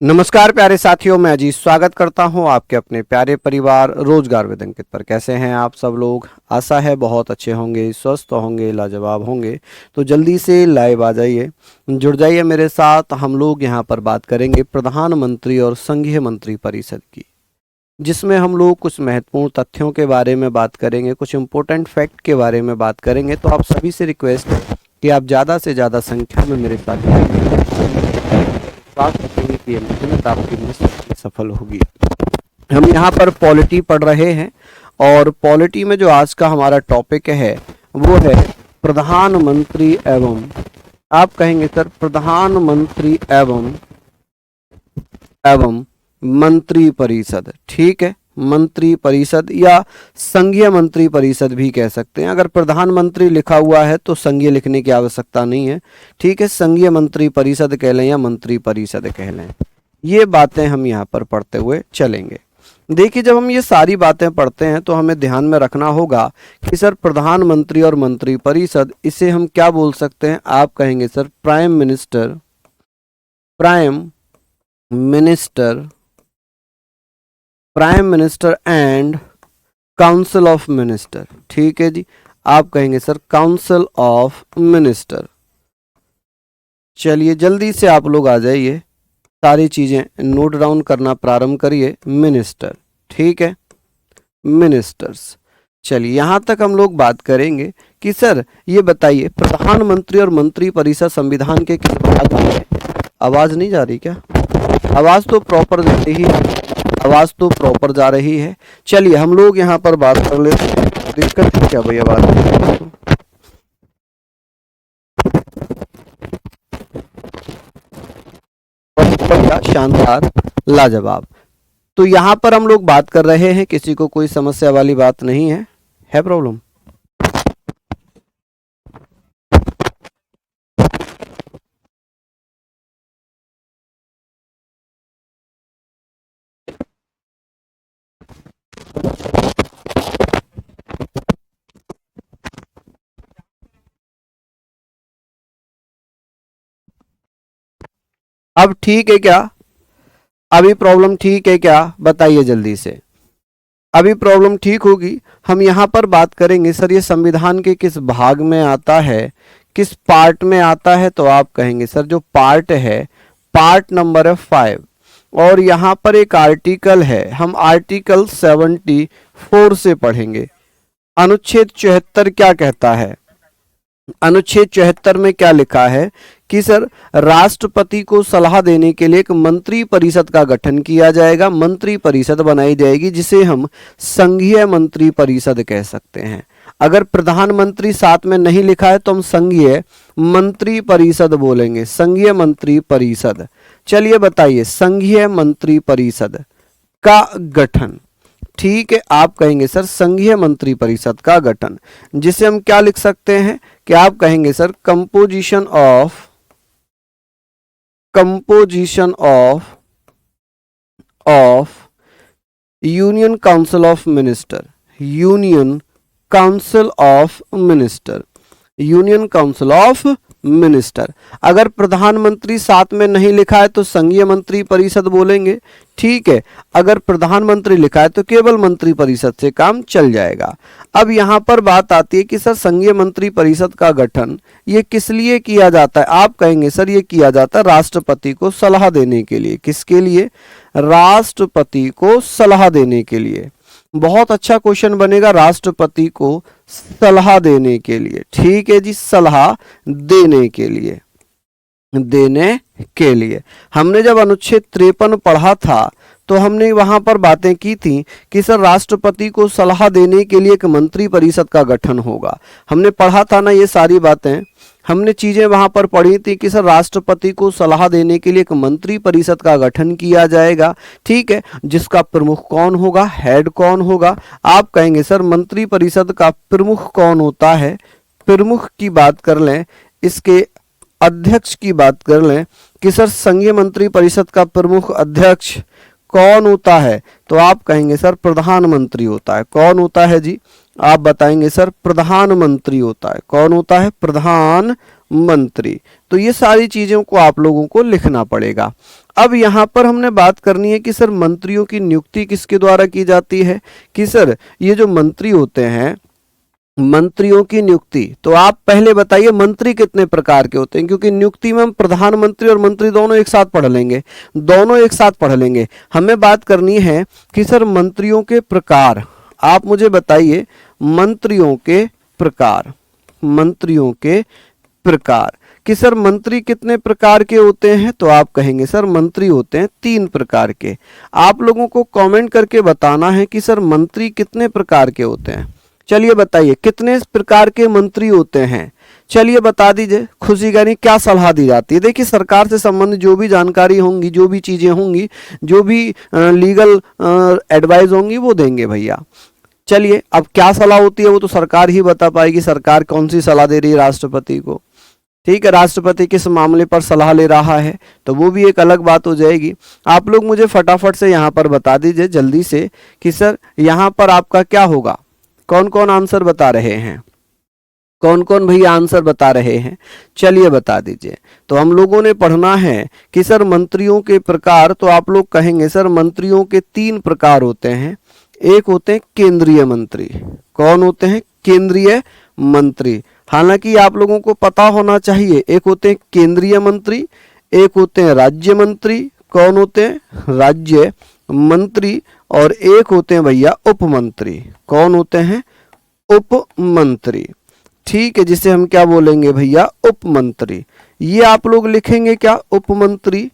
नमस्कार प्यारे साथियों, मैं अजीत स्वागत करता हूं आपके अपने प्यारे परिवार रोजगार विद अंकित पर। कैसे हैं आप सब लोग? आशा है बहुत अच्छे होंगे, स्वस्थ होंगे, लाजवाब होंगे। तो जल्दी से लाइव आ जाइए, जुड़ जाइए मेरे साथ। हम लोग यहां पर बात करेंगे प्रधानमंत्री और संघीय मंत्री परिषद की, जिसमें हम लोग कुछ महत्वपूर्ण तथ्यों के बारे में बात करेंगे, कुछ इंपॉर्टेंट फैक्ट के बारे में बात करेंगे। तो आप सभी से रिक्वेस्ट है कि आप ज़्यादा से ज़्यादा संख्या में मेरे साथ कि मेहनत आपकी निश्चित सफल होगी। हम यहाँ पर पॉलिटी पढ़ रहे हैं और पॉलिटी में जो आज का हमारा टॉपिक है वो है प्रधानमंत्री एवं, आप कहेंगे सर प्रधानमंत्री एवं मंत्री परिषद। ठीक है, मंत्री परिषद या संघीय मंत्री परिषद भी कह सकते हैं। अगर प्रधानमंत्री लिखा हुआ है तो संघीय लिखने की आवश्यकता नहीं है। ठीक है, संघीय मंत्री परिषद कह लें या मंत्री परिषद कह लें, ये बातें हम यहाँ पर पढ़ते हुए चलेंगे। देखिए, जब हम ये सारी बातें पढ़ते हैं तो हमें ध्यान में रखना होगा कि सर प्रधानमंत्री और मंत्री परिषद, इसे हम क्या बोल सकते हैं? आप कहेंगे sir prime minister and council of minister. ठीक है जी, आप कहेंगे सर काउंसिल ऑफ मिनिस्टर। चलिए जल्दी से आप लोग आ जाइए, सारी चीजें नोट डाउन करना प्रारंभ करिए। मिनिस्टर, ठीक है, मिनिस्टर्स। चलिए यहां तक हम लोग बात करेंगे कि सर ये बताइए प्रधानमंत्री और मंत्री परिषद संविधान के किस भाग में है? आवाज नहीं जा रही क्या? आवाज तो प्रॉपर जा रही है, आवाज तो प्रॉपर जा रही है। चलिए हम लोग यहाँ पर बात कर लेते हैं। दिक्कत है क्या भैया? बात शानदार, लाजवाब। तो यहाँ पर हम लोग बात कर रहे हैं, किसी को कोई समस्या वाली बात नहीं है प्रॉब्लम? अब ठीक है क्या? अभी प्रॉब्लम ठीक है क्या? बताइए जल्दी से। अभी प्रॉब्लम ठीक होगी। हम यहाँ पर बात करेंगे सर ये संविधान के किस भाग में आता है, किस पार्ट में आता है? तो आप कहेंगे सर जो पार्ट है, पार्ट नंबर है 5। और यहाँ पर एक आर्टिकल है, हम आर्टिकल 74 से पढ़ेंगे। अनुच्छेद 74 क्या कहता है? अनुच्छेद 74 में क्या लिखा है कि सर राष्ट्रपति को सलाह देने के लिए एक मंत्री परिषद का गठन किया जाएगा, मंत्री परिषद बनाई जाएगी, जिसे हम संघीय मंत्री परिषद कह सकते हैं। अगर प्रधानमंत्री साथ में नहीं लिखा है तो हम संघीय मंत्री परिषद बोलेंगे, संघीय मंत्री परिषद। चलिए बताइए संघीय मंत्री परिषद का गठन। ठीक है, आप कहेंगे सर संघीय मंत्री परिषद का गठन, जिसे हम क्या लिख सकते हैं कि आप कहेंगे sir composition of union council of minister, union council of minister. अगर प्रधानमंत्री साथ में नहीं लिखा है तो संघीय मंत्री परिषद बोलेंगे। ठीक है, अगर प्रधानमंत्री लिखा है तो केवल मंत्री परिषद से काम चल जाएगा। अब यहां पर बात आती है कि सर संघीय मंत्री परिषद का गठन ये किस लिए किया जाता है? आप कहेंगे सर ये किया जाता है राष्ट्रपति को सलाह देने के लिए। किसके लिए? राष्ट्रपति को सलाह देने के लिए। बहुत अच्छा क्वेश्चन बनेगा, राष्ट्रपति को सलाह देने के लिए। ठीक है जी, सलाह देने के लिए हमने जब अनुच्छेद 53 पढ़ा था तो हमने वहां पर बातें की थी कि सर राष्ट्रपति को सलाह देने के लिए एक मंत्री परिषद का गठन होगा। हमने पढ़ा था ना ये सारी बातें, हमने चीजें वहां पर पढ़ी थी कि सर राष्ट्रपति को सलाह देने के लिए एक मंत्री परिषद का गठन किया जाएगा। ठीक है, जिसका प्रमुख कौन होगा, हेड कौन होगा? आप कहेंगे सर मंत्री परिषद का प्रमुख कौन होता है? प्रमुख की बात कर लें, इसके अध्यक्ष की बात कर लें कि सर संघीय मंत्री परिषद का प्रमुख अध्यक्ष कौन होता है? तो आप कहेंगे सर प्रधानमंत्री होता है। कौन होता है जी? आप बताएंगे सर प्रधानमंत्री होता है। कौन होता है? प्रधानमंत्री। तो ये सारी चीजों को आप लोगों को लिखना पड़ेगा। अब यहाँ पर हमने बात करनी है कि सर मंत्रियों की नियुक्ति किसके द्वारा की जाती है, कि सर ये जो मंत्री होते हैं, मंत्रियों की नियुक्ति, तो आप पहले बताइए मंत्री कितने प्रकार के होते हैं, क्योंकि नियुक्ति में हम प्रधानमंत्री और मंत्री दोनों एक साथ पढ़ लेंगे, दोनों एक साथ पढ़ लेंगे। हमें बात करनी है कि सर मंत्रियों के प्रकार, आप मुझे बताइए मंत्रियों के प्रकार, मंत्रियों के प्रकार, कि सर मंत्री कितने प्रकार के होते हैं, तो आप कहेंगे सर मंत्री होते हैं 3 प्रकार के। आप लोगों को कमेंट करके बताना है कि सर मंत्री कितने प्रकार के होते हैं। चलिए बताइए कितने प्रकार के मंत्री होते हैं, चलिए बता दीजिए। खुशी यानी क्या सलाह दी जाती है, देखिए सरकार से संबंधित जो भी जानकारी होंगी, जो भी चीजें होंगी, जो भी लीगल एडवाइस होंगी वो देंगे भैया। चलिए अब क्या सलाह होती है वो तो सरकार ही बता पाएगी, सरकार कौन सी सलाह दे रही है राष्ट्रपति को, ठीक है, राष्ट्रपति किस मामले पर सलाह ले रहा है, तो वो भी एक अलग बात हो जाएगी। आप लोग मुझे फटाफट से यहाँ पर बता दीजिए जल्दी से कि सर यहाँ पर आपका क्या होगा, कौन कौन आंसर बता रहे हैं, कौन कौन भैया आंसर बता रहे हैं, चलिए बता दीजिए। तो हम लोगों ने पढ़ना है कि सर मंत्रियों के प्रकार, तो आप लोग कहेंगे सर मंत्रियों के 3 प्रकार होते हैं। एक होते हैं केंद्रीय मंत्री, कौन होते हैं, केंद्रीय मंत्री, हालांकि आप लोगों को पता होना चाहिए, एक होते हैं केंद्रीय मंत्री, एक होते हैं राज्य मंत्री, कौन होते हैं, राज्य मंत्री, और एक होते हैं भैया उप मंत्री, कौन होते हैं, उप मंत्री, ठीक है, जिसे हम क्या बोलेंगे भैया, उप मंत्री। ये आप लोग लिखेंगे क्या, उप मंत्री।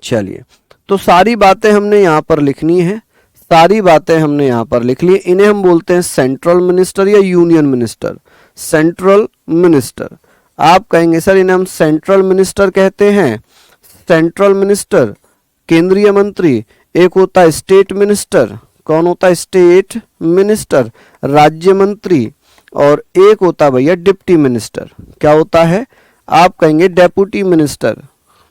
चलिए तो सारी बातें हमने यहाँ पर लिखनी है, सारी बातें हमने यहाँ पर लिख ली। इन्हें हम बोलते हैं सेंट्रल मिनिस्टर या यूनियन मिनिस्टर, सेंट्रल मिनिस्टर। आप कहेंगे सर इन्हें हम सेंट्रल मिनिस्टर कहते हैं, सेंट्रल मिनिस्टर, केंद्रीय मंत्री, एक होता है स्टेट मिनिस्टर, कौन होता है, स्टेट मिनिस्टर, राज्य मंत्री, और एक होता है भैया डिप्टी मिनिस्टर, क्या होता है, आप कहेंगे डेप्यूटी मिनिस्टर,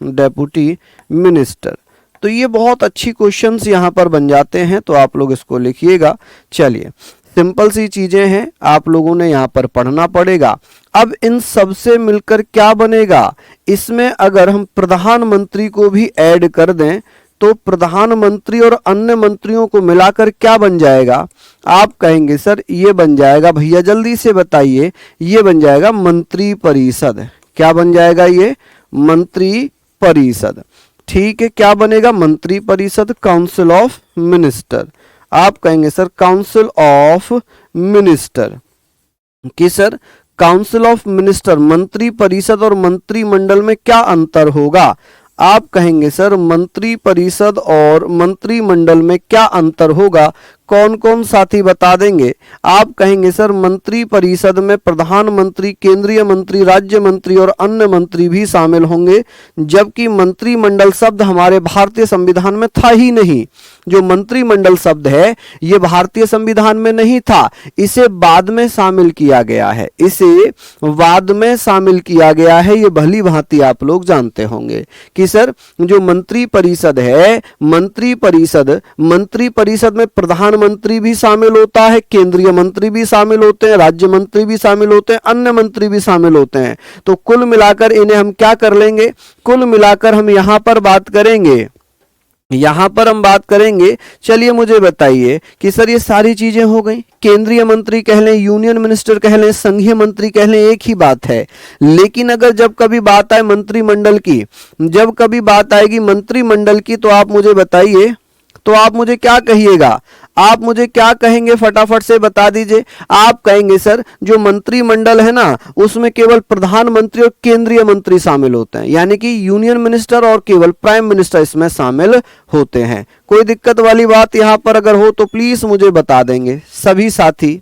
डेप्यूटी मिनिस्टर। तो ये बहुत अच्छी क्वेश्चंस यहाँ पर बन जाते हैं, तो आप लोग इसको लिखिएगा। चलिए सिंपल सी चीजें हैं, आप लोगों ने यहाँ पर पढ़ना पड़ेगा। अब इन सब से मिलकर क्या बनेगा, इसमें अगर हम प्रधानमंत्री को भी ऐड कर दें तो प्रधानमंत्री और अन्य मंत्रियों को मिलाकर क्या बन जाएगा, आप कहेंगे सर ये बन जाएगा भैया, जल्दी से बताइए, ये बन जाएगा मंत्री परिषद। क्या बन जाएगा, ये मंत्री परिषद, ठीक है, क्या बनेगा, मंत्री परिषद, काउंसिल ऑफ मिनिस्टर। आप कहेंगे सर काउंसिल ऑफ मिनिस्टर, कि सर काउंसिल ऑफ मिनिस्टर, मंत्री परिषद और मंत्रिमंडल में क्या अंतर होगा, आप कहेंगे सर मंत्री परिषद और मंत्रिमंडल में क्या अंतर होगा, कौन कौन साथी बता देंगे, आप कहेंगे सर मंत्री परिषद में प्रधानमंत्री, केंद्रीय मंत्री, राज्य मंत्री और अन्य मंत्री भी शामिल होंगे, जबकि मंत्रिमंडल शब्द हमारे भारतीय संविधान में था ही नहीं। जो मंत्रिमंडल शब्द है ये भारतीय संविधान में नहीं था, इसे बाद में शामिल किया गया है, इसे बाद में शामिल किया गया है, ये भली भांति आप लोग जानते होंगे कि सर जो मंत्री परिषद है, मंत्री परिषद में प्रधानमंत्री भी शामिल होता है, केंद्रीय मंत्री भी शामिल होते हैं, राज्य मंत्री भी शामिल होते हैं, अन्य मंत्री भी शामिल होते हैं। तो कुल मिलाकर इन्हें हम क्या कर लेंगे, कुल मिलाकर हम यहां पर बात करेंगे, यहां पर हम बात करेंगे। चलिए मुझे बताइए कि सर ये सारी चीजें हो गई, केंद्रीय मंत्री कह लें, यूनियन मिनिस्टर कह लें, संघीय मंत्री कह लें, एक ही बात है। लेकिन अगर जब कभी बात आए मंत्रिमंडल की, जब कभी बात आएगी मंत्रिमंडल की, तो आप मुझे बताइए, तो आप मुझे क्या कहिएगा, आप मुझे क्या कहेंगे, फटाफट से बता दीजिए। आप कहेंगे सर जो मंत्रिमंडल है ना, उसमें केवल प्रधानमंत्री और केंद्रीय मंत्री शामिल होते हैं, यानी कि यूनियन मिनिस्टर और केवल प्राइम मिनिस्टर इसमें शामिल होते हैं। कोई दिक्कत वाली बात यहां पर अगर हो तो प्लीज मुझे बता देंगे सभी साथी,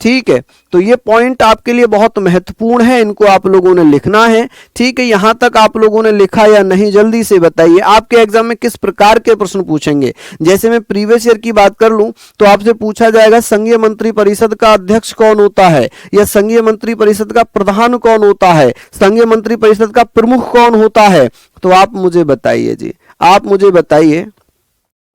ठीक है। तो ये पॉइंट आपके लिए बहुत महत्वपूर्ण है, इनको आप लोगों ने लिखना है, ठीक है। यहां तक आप लोगों ने लिखा या नहीं जल्दी से बताइए। आपके एग्जाम में किस प्रकार के प्रश्न पूछेंगे, जैसे मैं प्रीवियस ईयर की बात कर लूं तो आपसे पूछा जाएगा संघीय मंत्री परिषद का अध्यक्ष कौन होता है, या संघीय मंत्री परिषद का प्रधान कौन होता है, संघीय मंत्री परिषद का प्रमुख कौन होता है, तो आप मुझे बताइए जी, आप मुझे बताइए।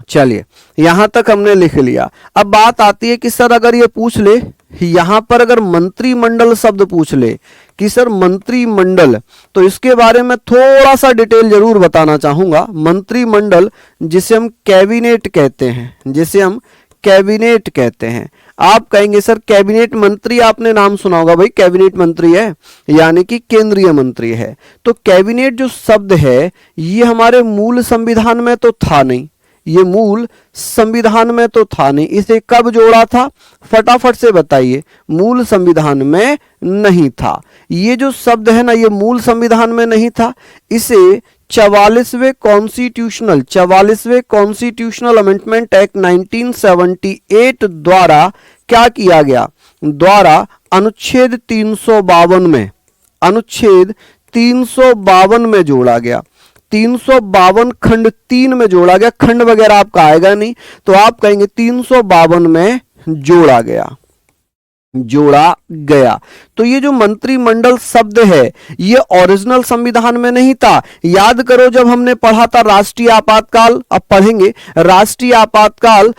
चलिए यहां तक हमने लिख लिया। अब बात आती है कि सर अगर ये पूछ ले यहां पर अगर मंत्रिमंडल शब्द पूछ ले कि सर मंत्रिमंडल, तो इसके बारे में थोड़ा सा डिटेल जरूर बताना चाहूंगा। मंत्रिमंडल जिसे हम कैबिनेट कहते हैं, जिसे हम कैबिनेट कहते हैं। आप कहेंगे सर कैबिनेट मंत्री, आपने नाम सुना होगा भाई, कैबिनेट मंत्री है यानी कि केंद्रीय मंत्री है। तो कैबिनेट जो शब्द है ये हमारे मूल संविधान में तो था नहीं, ये मूल संविधान में तो था नहीं। इसे कब जोड़ा था, फटाफट से बताइए। मूल संविधान में नहीं था। ये जो शब्द है ना, ये मूल संविधान में नहीं था। इसे 44वें कॉन्स्टिट्यूशनल अमेंडमेंट एक्ट 1978 द्वारा क्या किया गया, द्वारा अनुच्छेद 352 में जोड़ा गया। 352 खंड 3 में जोड़ा गया। खंड वगैरह आपका आएगा नहीं, तो आप कहेंगे 352 में जोड़ा गया। तो ये जो मंत्रिमंडल शब्द है ये ओरिजिनल संविधान में नहीं था। याद करो जब हमने पढ़ा था राष्ट्रीय आपातकाल, अब पढ़ेंगे राष्ट्रीय आपातकाल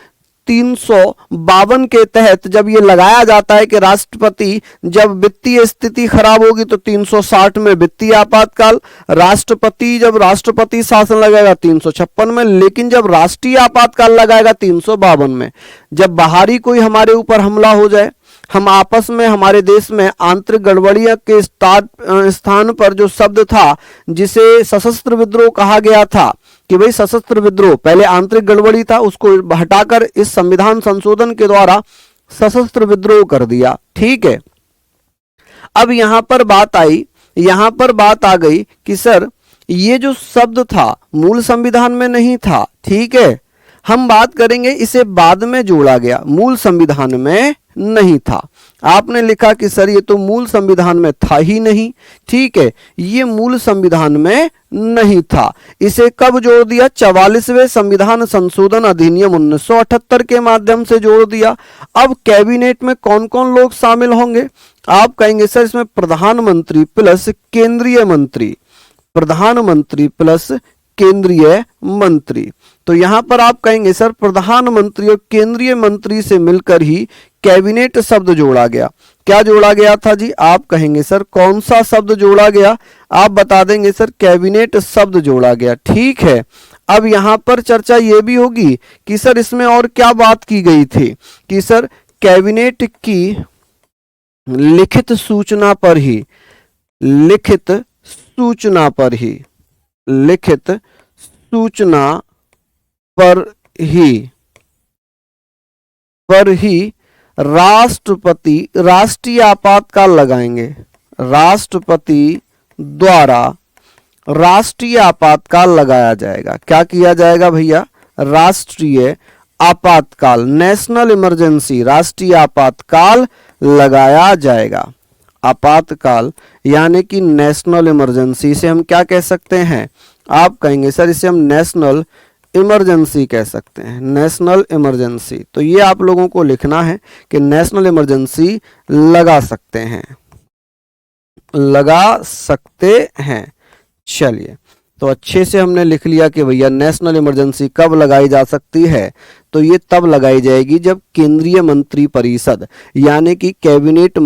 352 के तहत जब ये लगाया जाता है कि राष्ट्रपति जब वित्तीय स्थिति खराब होगी तो 360 में वित्तीय आपातकाल, राष्ट्रपति जब राष्ट्रपति शासन लगाएगा 356 में, लेकिन जब राष्ट्रीय आपातकाल लगाएगा 352 में। जब बाहरी कोई हमारे ऊपर हमला हो जाए, हम आपस में हमारे देश में आंतरिक गड़बड़ियां के स्थान पर जो शब्द था जिसे सशस्त्र विद्रोह कहा गया था कि भाई सशस्त्र विद्रोह, पहले आंतरिक गड़बड़ी था उसको हटाकर इस संविधान संशोधन के द्वारा सशस्त्र विद्रोह कर दिया। ठीक है, अब यहां पर बात आ गई कि सर ये जो शब्द था मूल संविधान में नहीं था। ठीक है, हम बात करेंगे इसे बाद में जोड़ा गया, मूल संविधान में नहीं था। आपने लिखा कि सर ये तो मूल संविधान में था ही नहीं। ठीक है, ये मूल संविधान में नहीं था। इसे कब जोड़ दिया, 44वें संविधान संशोधन अधिनियम 1978 के माध्यम से जोड़ दिया। अब कैबिनेट में कौन कौन लोग शामिल होंगे, आप कहेंगे सर इसमें प्रधानमंत्री प्लस केंद्रीय मंत्री, प्रधानमंत्री प्लस केंद्रीय मंत्री। तो यहां पर आप कहेंगे सर प्रधानमंत्री और केंद्रीय मंत्री से मिलकर ही कैबिनेट शब्द जोड़ा गया। क्या जोड़ा गया था जी, आप कहेंगे सर कौन सा शब्द जोड़ा गया, आप बता देंगे सर कैबिनेट शब्द जोड़ा गया। ठीक है, अब यहां पर चर्चा यह भी होगी कि सर इसमें और क्या बात की गई थी कि सर कैबिनेट की लिखित सूचना पर ही राष्ट्रपति राष्ट्रीय आपातकाल लगाएंगे। राष्ट्रपति द्वारा राष्ट्रीय आपातकाल लगाया जाएगा। क्या किया जाएगा भैया, राष्ट्रीय आपातकाल, नेशनल इमरजेंसी, राष्ट्रीय आपातकाल लगाया जाएगा। आपातकाल यानी कि नेशनल इमरजेंसी से हम क्या कह सकते हैं, आप कहेंगे सर इसे हम नेशनल इमरजेंसी कह सकते हैं, नेशनल इमरजेंसी। तो ये आप लोगों को लिखना है कि नेशनल इमरजेंसी लगा सकते हैं। चलिए, तो अच्छे से हमने लिख लिया कि भैया नेशनल इमरजेंसी कब लगाई जा सकती है, तो ये तब लगाई जाएगी जब केंद्रीय मंत्री परिषद यानी कि कैबिनेट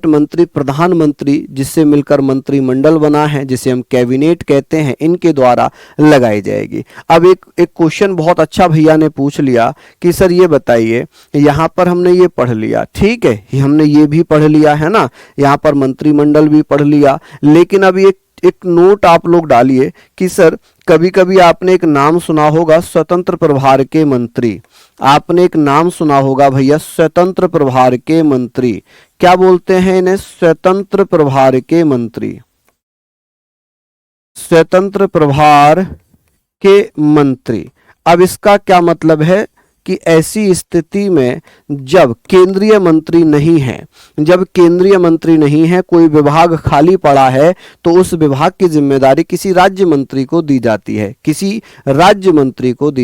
मंत्री प्रधानमंत्री जिससे मिलकर मंत्रिमंडल बना है जिसे हम कैबिनेट कहते हैं, इनके द्वारा लगाई जाएगी। अब एक क्वेश्चन बहुत अच्छा भैया ने पूछ लिया कि सर ये बताइए, यहाँ पर हमने ये पढ़ लिया, ठीक है, हमने ये भी पढ़ लिया है ना, यहाँ पर मंत्रिमंडल भी पढ़ लिया, लेकिन अभी एक नोट आप लोग डालिए कि सर कभी कभी आपने एक नाम सुना होगा स्वतंत्र प्रभार के मंत्री। आपने एक नाम सुना होगा भैया स्वतंत्र प्रभार के मंत्री। क्या बोलते हैं इन्हें, स्वतंत्र प्रभार के मंत्री, स्वतंत्र प्रभार के मंत्री। अब इसका क्या मतलब है कि ऐसी स्थिति में जब केंद्रीय मंत्री नहीं है, कोई विभाग खाली पड़ा है, तो उस विभाग की जिम्मेदारी किसी राज्य मंत्री को दी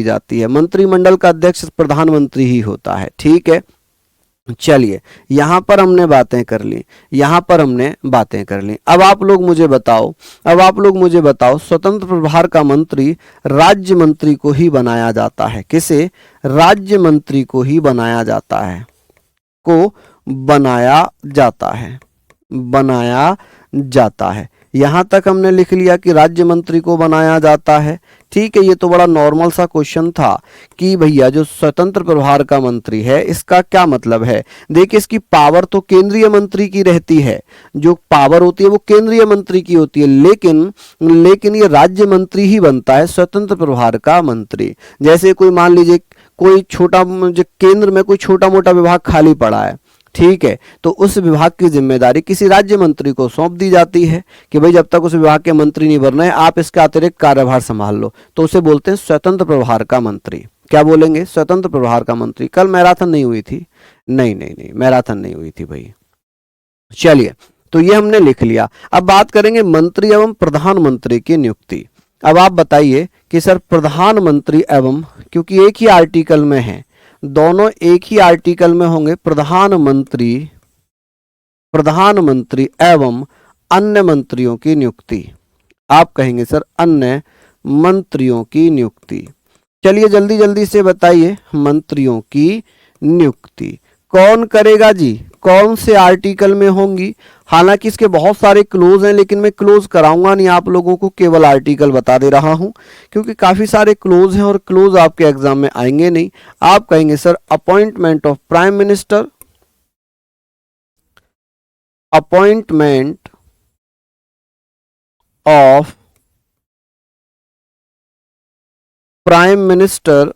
जाती है, मंत्रिमंडल का अध्यक्ष प्रधानमंत्री ही होता है। ठीक है, चलिए यहां पर हमने बातें कर ली। अब आप लोग मुझे बताओ स्वतंत्र प्रभार का मंत्री राज्य मंत्री को ही बनाया जाता है। किसे, राज्य मंत्री को ही बनाया जाता है। को बनाया जाता है, बनाया जाता है। यहां तक हमने लिख लिया कि राज्य मंत्री को बनाया जाता है। ठीक है, ये तो बड़ा नॉर्मल सा क्वेश्चन था कि भैया जो स्वतंत्र प्रभार का मंत्री है इसका क्या मतलब है। देखिए, इसकी पावर तो केंद्रीय मंत्री की रहती है, जो पावर होती है वो केंद्रीय मंत्री की होती है, लेकिन ये राज्य मंत्री ही बनता है स्वतंत्र प्रभार का मंत्री। जैसे कोई मान लीजिए कोई छोटा, केंद्र में कोई छोटा मोटा विभाग खाली पड़ा है, ठीक है, तो उस विभाग की जिम्मेदारी किसी राज्य मंत्री को सौंप दी जाती है कि भाई जब तक उस विभाग के मंत्री नहीं बन रहे हैं आप इसका अतिरिक्त कार्यभार संभाल लो, तो उसे बोलते हैं स्वतंत्र प्रभार का मंत्री। क्या बोलेंगे? स्वतंत्र प्रभार का मंत्री। कल मैराथन नहीं हुई थी? नहीं, मैराथन नहीं हुई थी भाई। चलिए, तो ये हमने लिख लिया। अब बात करेंगे मंत्री एवं प्रधानमंत्री की नियुक्ति। अब आप बताइए कि सर प्रधानमंत्री एवं, क्योंकि एक ही आर्टिकल में है, दोनों एक ही आर्टिकल में होंगे, प्रधानमंत्री एवं अन्य मंत्रियों की नियुक्ति। आप कहेंगे सर अन्य मंत्रियों की नियुक्ति। चलिए जल्दी जल्दी से बताइए, मंत्रियों की नियुक्ति कौन करेगा जी? कौन से आर्टिकल में होंगी? हालांकि इसके बहुत सारे क्लोज हैं, लेकिन मैं क्लोज कराऊंगा नहीं आप लोगों को, केवल आर्टिकल बता दे रहा हूं क्योंकि काफी सारे क्लोज हैं और क्लोज आपके एग्जाम में आएंगे नहीं। आप कहेंगे sir appointment of prime minister, appointment of prime minister,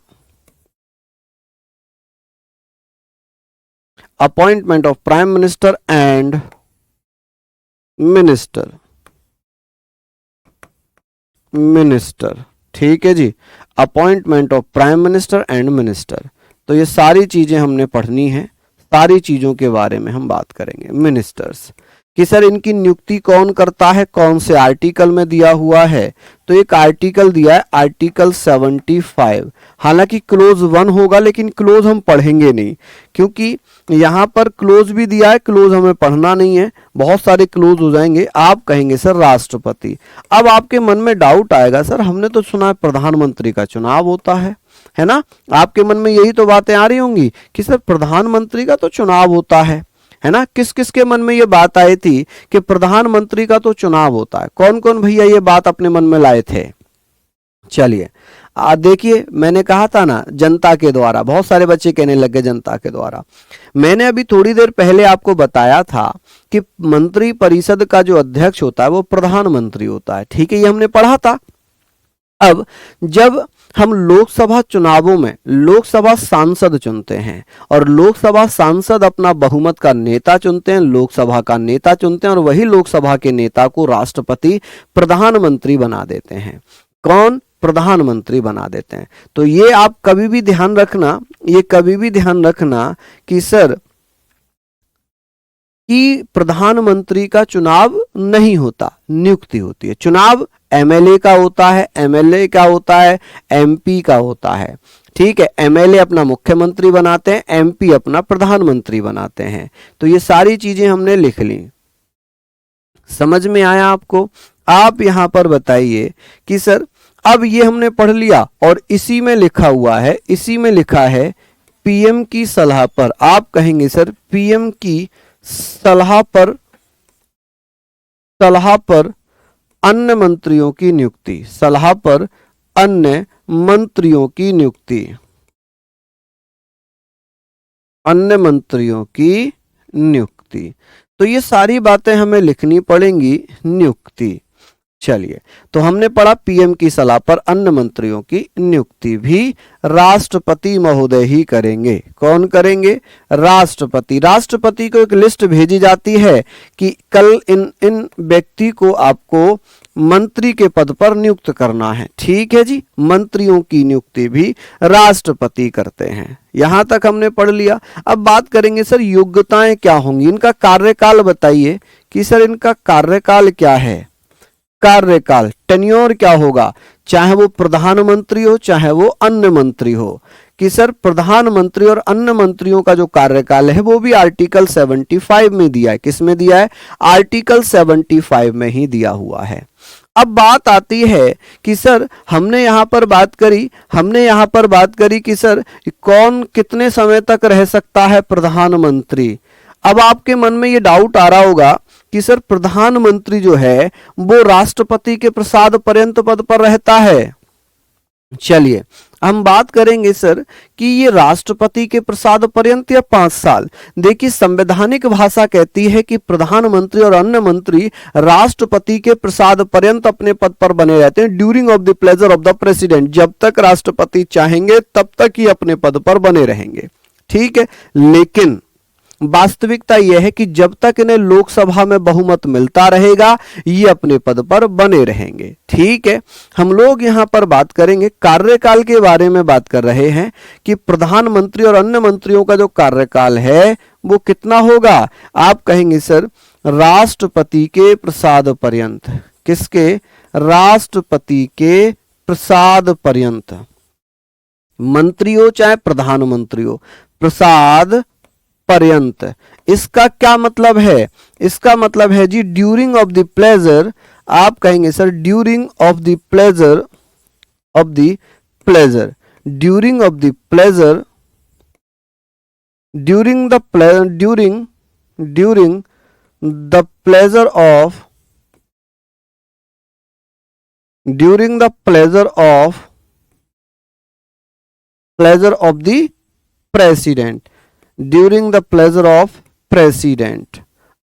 appointment of prime minister and minister. ठीक है जी, appointment of prime minister and minister. तो ये सारी चीजें हमने पढ़नी है, सारी चीजों के बारे में हम बात करेंगे। मिनिस्टर्स कि सर इनकी नियुक्ति कौन करता है, कौन से आर्टिकल में दिया हुआ है? तो एक आर्टिकल दिया है आर्टिकल 75। हालांकि क्लोज 1 होगा, लेकिन क्लोज हम पढ़ेंगे नहीं क्योंकि यहां पर क्लोज भी दिया है, क्लोज हमें पढ़ना नहीं है, बहुत सारे क्लोज हो जाएंगे। आप कहेंगे सर राष्ट्रपति। अब आपके मन में डाउट आएगा, सर हमने तो सुना है प्रधानमंत्री का चुनाव होता है ना? आपके मन में यही तो बातें आ रही होंगी कि सर प्रधानमंत्री का तो चुनाव होता है ना? किस किस के मन में ये बात आई थी कि प्रधानमंत्री का तो चुनाव होता है? कौन कौन भैया ये बात अपने मन में लाए थे? चलिए देखिए, मैंने कहा था ना जनता के द्वारा, बहुत सारे बच्चे कहने लगे जनता के द्वारा। मैंने अभी थोड़ी देर पहले आपको बताया था कि मंत्री परिषद का जो अध्यक्ष होता है वो प्रधानमंत्री होता है। ठीक है, ये हमने पढ़ा था। अब जब हम लोकसभा चुनावों में लोकसभा सांसद चुनते हैं और लोकसभा सांसद अपना बहुमत का नेता चुनते हैं, लोकसभा का नेता चुनते हैं और वही लोकसभा के नेता को राष्ट्रपति प्रधानमंत्री बना देते हैं। कौन? प्रधानमंत्री बना देते हैं। तो ये आप कभी भी ध्यान रखना, ये कभी भी ध्यान रखना कि सर कि प्रधानमंत्री का चुनाव नहीं होता, नियुक्ति होती है। चुनाव एमएलए का होता है, एमएलए का होता है, एमपी का होता है। ठीक है, एमएलए अपना मुख्यमंत्री बनाते हैं, एमपी अपना प्रधानमंत्री बनाते हैं। तो ये सारी चीजें हमने लिख ली। समझ में आया आपको? आप यहां पर बताइए कि सर अब ये हमने पढ़ लिया और इसी में लिखा हुआ है, इसी में लिखा है पीएम की सलाह पर। आप कहेंगे सर पीएम की सलाह पर अन्य मंत्रियों की नियुक्ति, सलाह पर अन्य मंत्रियों की नियुक्ति, अन्य मंत्रियों की नियुक्ति। तो ये सारी बातें हमें लिखनी पड़ेंगी, नियुक्ति। चलिए, तो हमने पढ़ा पीएम की सलाह पर अन्य मंत्रियों की नियुक्ति भी राष्ट्रपति महोदय ही करेंगे। कौन करेंगे? राष्ट्रपति। राष्ट्रपति को एक लिस्ट भेजी जाती है कि कल इन व्यक्ति को आपको मंत्री के पद पर नियुक्त करना है। ठीक है जी, मंत्रियों की नियुक्ति भी राष्ट्रपति करते हैं। यहां तक हमने पढ़ लिया। अब बात करेंगे सर योग्यताएं क्या होंगी, इनका कार्यकाल बताइए कि सर इनका कार्यकाल क्या है। कार्यकाल, टेन्योर क्या होगा, चाहे वो प्रधानमंत्री हो चाहे वो अन्य मंत्री हो, कि सर प्रधानमंत्री और अन्य मंत्रियों का जो कार्यकाल है वो भी आर्टिकल 75 में दिया है। किस में दिया है? आर्टिकल 75 में ही दिया हुआ है। अब बात आती है कि सर हमने यहाँ पर बात करी कि सर कौन कितने समय तक रह सकता है प्रधानमंत्री। अब आपके मन में ये डाउट आ रहा होगा कि सर प्रधानमंत्री जो है वो राष्ट्रपति के प्रसाद पर्यंत पद पर रहता है। चलिए हम बात करेंगे सर कि ये राष्ट्रपति के प्रसाद पर्यंत या 5 साल। देखिए संवैधानिक भाषा कहती है कि प्रधानमंत्री और अन्य मंत्री राष्ट्रपति के प्रसाद पर्यंत अपने पद पर बने रहते हैं, during of the pleasure of the president. जब तक राष्ट्रपति चाहेंगे तब तक ही अपने पद पर बने रहेंगे, ठीक है। लेकिन वास्तविकता यह है कि जब तक इन्हें लोकसभा में बहुमत मिलता रहेगा ये अपने पद पर बने रहेंगे, ठीक है। हम लोग यहां पर बात करेंगे कार्यकाल के बारे में, बात कर रहे हैं कि प्रधानमंत्री और अन्य मंत्रियों का जो कार्यकाल है वो कितना होगा। आप कहेंगे सर राष्ट्रपति के प्रसाद पर्यंत। किसके? राष्ट्रपति के प्रसाद पर्यंत। मंत्री हो चाहे प्रधानमंत्री हो, प्रसाद पर्यंत। इसका क्या मतलब है? इसका मतलब है जी ड्यूरिंग ऑफ द प्लेजर। आप कहेंगे sir during of the pleasure, during of the pleasure, during the pleasure of, during the pleasure of the president, during the pleasure of president.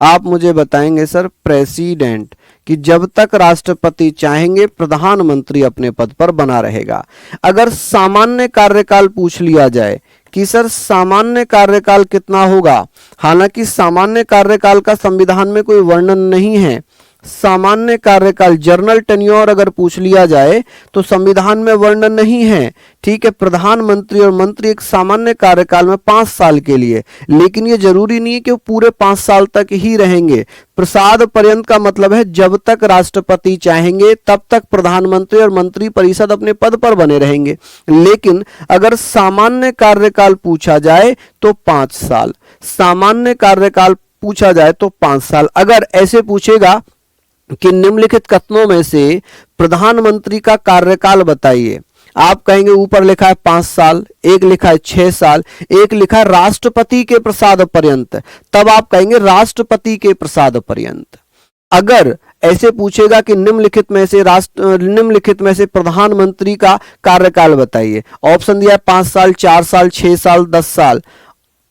आप मुझे बताएंगे सर प्रेसिडेंट कि जब तक राष्ट्रपति चाहेंगे प्रधानमंत्री अपने पद पर बना रहेगा। अगर सामान्य कार्यकाल पूछ लिया जाए कि सर सामान्य कार्यकाल कितना होगा, हालांकि सामान्य कार्यकाल का संविधान में कोई वर्णन नहीं है। सामान्य कार्यकाल जर्नल टेन्योर अगर पूछ लिया जाए तो संविधान में वर्णन नहीं है, ठीक है। प्रधानमंत्री और मंत्री एक सामान्य कार्यकाल में 5 साल के लिए, लेकिन ये जरूरी नहीं है कि वो पूरे 5 साल तक ही रहेंगे। प्रसाद पर्यंत का मतलब है जब तक राष्ट्रपति चाहेंगे तब तक प्रधानमंत्री और मंत्री परिषद अपने पद पर बने रहेंगे। लेकिन अगर सामान्य कार्यकाल पूछा जाए तो 5 साल, सामान्य कार्यकाल पूछा जाए तो 5 साल। अगर ऐसे पूछेगा कि निम्नलिखित कथनों में से प्रधानमंत्री का कार्यकाल बताइए, आप कहेंगे ऊपर लिखा है 5 साल, एक लिखा है 6 साल, एक लिखा है राष्ट्रपति के प्रसाद पर्यंत, तब आप कहेंगे राष्ट्रपति के प्रसाद पर्यंत। अगर ऐसे पूछेगा कि निम्नलिखित में से प्रधानमंत्री का कार्यकाल बताइए, ऑप्शन दिया है 5 साल, 4 साल, 6 साल, 10 साल,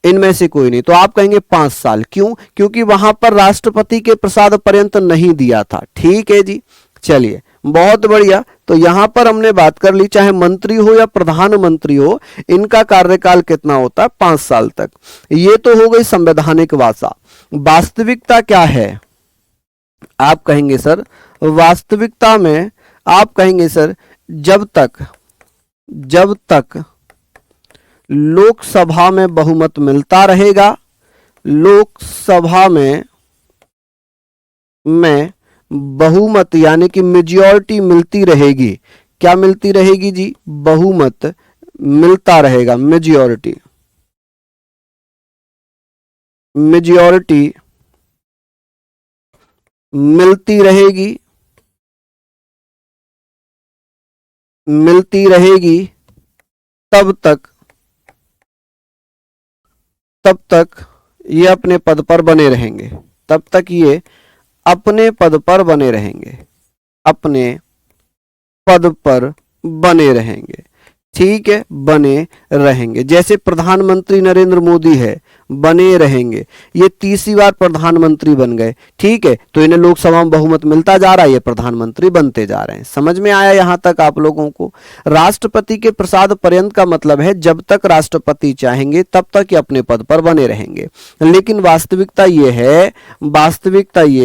इनमें से कोई नहीं, तो आप कहेंगे 5 साल। क्यों? क्योंकि वहां पर राष्ट्रपति के प्रसाद पर्यंत नहीं दिया था, ठीक है जी। चलिए बहुत बढ़िया। तो यहां पर हमने बात कर ली, चाहे मंत्री हो या प्रधानमंत्री हो, इनका कार्यकाल कितना होता है? 5 साल तक। ये तो हो गई संवैधानिक भाषा। वास्तविकता क्या है? आप कहेंगे सर वास्तविकता में, आप कहेंगे सर जब तक लोकसभा में बहुमत मिलता रहेगा, लोकसभा में बहुमत यानी कि मेजॉरिटी मिलती रहेगी। क्या मिलती रहेगी जी? बहुमत मिलता रहेगा, मेजॉरिटी मिलती रहेगी, तब तक ये अपने पद पर बने रहेंगे, तब तक ये अपने पद पर बने रहेंगे, अपने पद पर बने रहेंगे, ठीक है, बने रहेंगे। जैसे प्रधानमंत्री नरेंद्र मोदी है, बने रहेंगे। ये 30वीं बार प्रधानमंत्री बन गए, ठीक है, तो इन्हें लोकसभा में बहुमत मिलता जा रहा है, ये प्रधानमंत्री बनते जा रहे हैं। समझ में आया यहां तक आप लोगों को? राष्ट्रपति के प्रसाद पर्यंत का मतलब है जब तक राष्ट्रपति चाहेंगे तब तक ये अपने पद पर बने रहेंगे। लेकिन वास्तविकता ये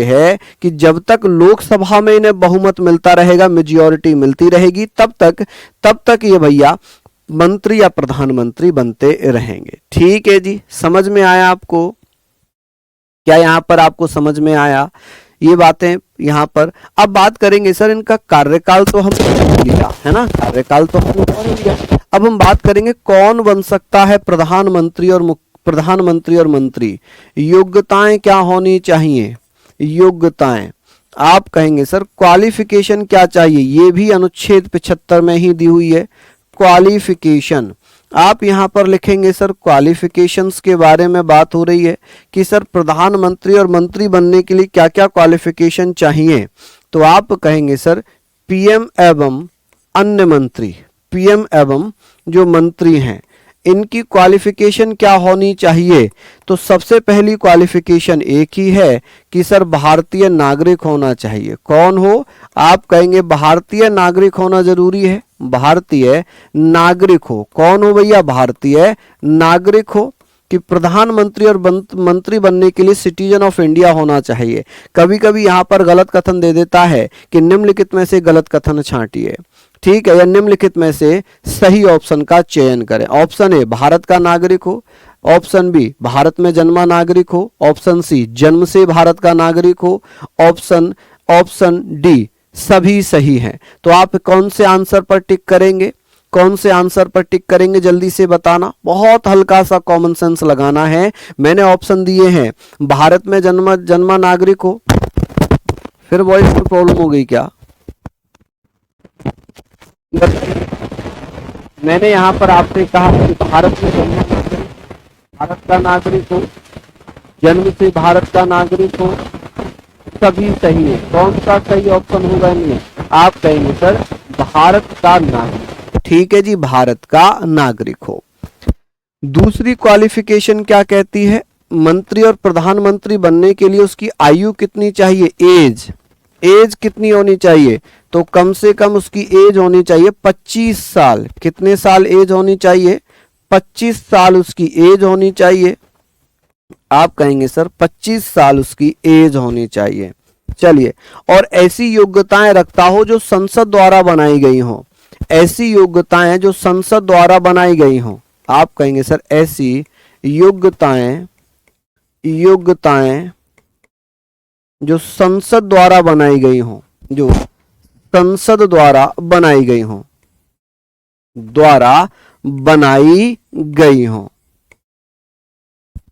है कि जब तक लोकसभा में इन्हें बहुमत मिलता रहेगा, मेजॉरिटी मिलती रहेगी, तब तक ये भैया मंत्री या प्रधानमंत्री बनते रहेंगे, ठीक है जी। समझ में आया आपको? क्या यहां पर आपको समझ में आया ये बातें? यहां पर अब बात करेंगे सर इनका कार्यकाल तो हमने पढ़ लिया है ना, कार्यकाल तो हमने पढ़ लिया। अब हम बात करेंगे कौन बन सकता है प्रधानमंत्री और मंत्री। योग्यताएं क्या होनी चाहिए? योग्यताएं आप कहेंगे सर क्वालिफिकेशन क्या चाहिए, ये भी अनुच्छेद 75 में ही दी हुई है क्वालिफिकेशन। आप यहां पर लिखेंगे सर क्वालिफिकेशंस के बारे में बात हो रही है कि सर प्रधानमंत्री और मंत्री बनने के लिए क्या क्या क्वालिफिकेशन चाहिए। तो आप कहेंगे सर पीएम एवं अन्य मंत्री, पीएम एवं जो मंत्री हैं इनकी क्वालिफिकेशन क्या होनी चाहिए। तो सबसे पहली क्वालिफिकेशन एक ही है कि सर भारतीय नागरिक होना चाहिए। कौन हो, आप कहेंगे भारतीय नागरिक होना जरूरी है, भारतीय नागरिक हो। कौन हो भैया, भारतीय नागरिक हो। कि प्रधानमंत्री और मंत्री बनने के लिए सिटीजन ऑफ इंडिया होना चाहिए। कभी कभी यहां पर गलत कथन दे देता है कि निम्नलिखित में से गलत कथन छांटिए, ठीक है, या निम्नलिखित में से सही ऑप्शन का चयन करें। ऑप्शन ए भारत का नागरिक हो, ऑप्शन बी भारत में जन्मा नागरिक हो, ऑप्शन सी जन्म से भारत का नागरिक हो, ऑप्शन डी सभी सही हैं। तो आप कौन से आंसर पर टिक करेंगे, कौन से आंसर पर टिक करेंगे, जल्दी से बताना। बहुत हल्का सा कॉमन सेंस लगाना है। मैंने ऑप्शन दिए हैं भारत में जन्मा नागरिक हो, फिर वॉइस में प्रॉब्लम हो गई क्या? मैंने यहां पर आपसे कहा कि भारत में जन्मा नागरिक, भारत का नागरिक हो, जन्म से भारत का नागरिक हो, सभी सही है। कौन सा सही ऑप्शन होगा इनमें? आप कहेंगे सर भारत का नागरिक, ठीक है जी, भारत का नागरिक हो। दूसरी क्वालिफिकेशन क्या कहती है, मंत्री और प्रधानमंत्री बनने के लिए उसकी आयु कितनी चाहिए, एज कितनी होनी चाहिए। तो कम से कम उसकी एज होनी चाहिए 25 साल। कितने साल एज होनी चाहिए, 25 साल उसकी एज होनी चाहिए। आप कहेंगे सर 25 साल उसकी एज होनी चाहिए। चलिए, और ऐसी योग्यताएं रखता हो जो संसद द्वारा बनाई गई हो, ऐसी योग्यताएं जो संसद द्वारा बनाई गई हो। आप कहेंगे सर ऐसी योग्यताएं जो संसद द्वारा बनाई गई हो, जो संसद द्वारा बनाई गई हो,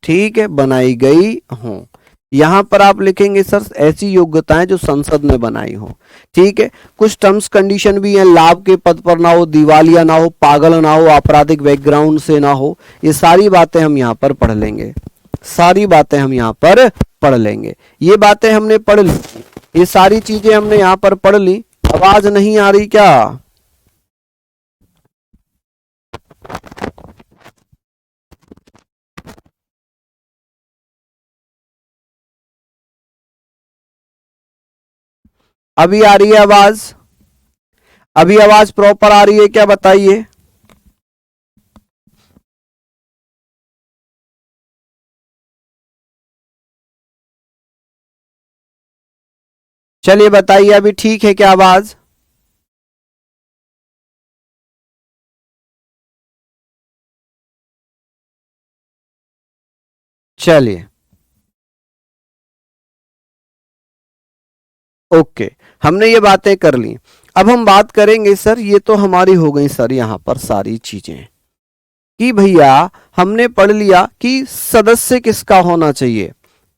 ठीक है, बनाई गई हो। यहां पर आप लिखेंगे सर ऐसी योग्यताएं जो संसद ने बनाई हो, ठीक है। कुछ टर्म्स कंडीशन भी हैं, लाभ के पद पर ना हो, दिवालिया ना हो, पागल ना हो, आपराधिक बैकग्राउंड से ना हो। ये सारी बातें हम यहां पर पढ़ लेंगे, सारी बातें हम यहां पर पढ़ लेंगे। ये बातें हमने पढ़ ली, ये सारी चीजें हमने यहां पर पढ़ ली। आवाज नहीं आ रही क्या? अभी आ रही है आवाज? अभी आवाज प्रॉपर आ रही है क्या, बताइए। चलिए बताइए, अभी ठीक है क्या आवाज? चलिए, ओके, हमने ये बातें कर ली। अब हम बात करेंगे सर, ये तो हमारी हो गई सर यहां पर सारी चीजें कि भैया हमने पढ़ लिया कि सदस्य किसका होना चाहिए,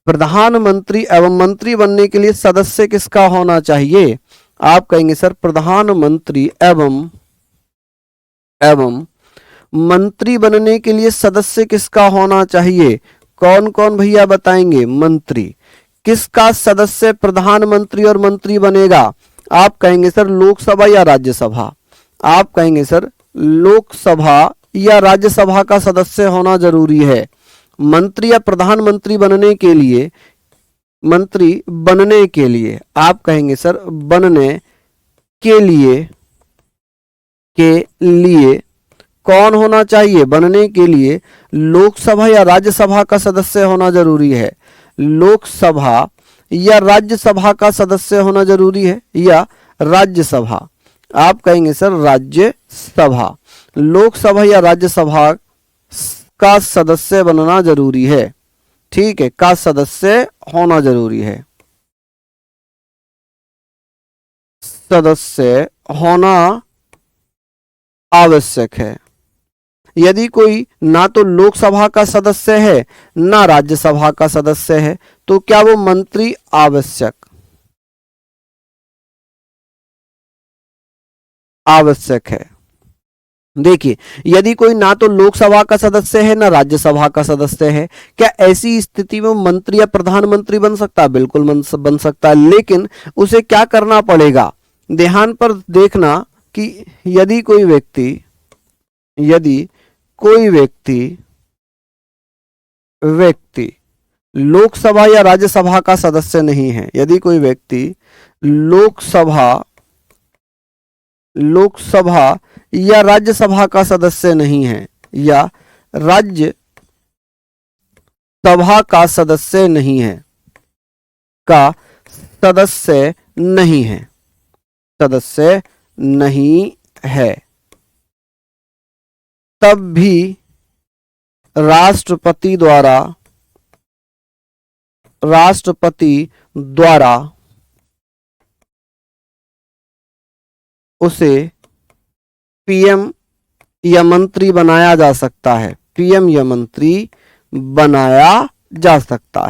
प्रधानमंत्री एवं मंत्री बनने के लिए सदस्य किसका होना चाहिए। आप कहेंगे सर प्रधानमंत्री एवं मंत्री बनने के लिए सदस्य किसका होना चाहिए। कौन कौन भैया बताएंगे, मंत्री। किसका सदस्य प्रधानमंत्री और मंत्री बनेगा। आप कहेंगे सर लोकसभा या राज्यसभा। आप कहेंगे सर लोकसभा या राज्यसभा का सदस्य होना जरूरी है। मंत्री या प्रधानमंत्री बनने के लिए, मंत्री बनने के लिए आप कहेंगे सर बनने के लिए कौन होना चाहिए, बनने के लिए लोकसभा या राज्यसभा का सदस्य होना जरूरी है। लोकसभा या राज्यसभा का सदस्य होना जरूरी है, या राज्यसभा। आप कहेंगे सर राज्यसभा। लोकसभा या राज्यसभा का सदस्य बनना जरूरी है, ठीक है, का सदस्य होना जरूरी है, सदस्य होना आवश्यक है। यदि कोई ना तो लोकसभा का सदस्य है ना राज्यसभा का सदस्य है तो क्या वो मंत्री आवश्यक, आवश्यक है। देखिए, यदि कोई ना तो लोकसभा का सदस्य है ना राज्यसभा का सदस्य है, क्या ऐसी स्थिति में मंत्री या प्रधानमंत्री बन सकता है? बिल्कुल बन सकता है, लेकिन उसे क्या करना पड़ेगा? ध्यान पर देखना कि यदि कोई व्यक्ति लोकसभा या राज्यसभा का सदस्य नहीं है, यदि कोई व्यक्ति लोकसभा या राज्यसभा का सदस्य नहीं है, या राज्यसभा का सदस्य नहीं है, सदस्य नहीं है, तब भी राष्ट्रपति द्वारा उसे पीएम या मंत्री बनाया जा सकता है, पीएम या मंत्री बनाया जा सकता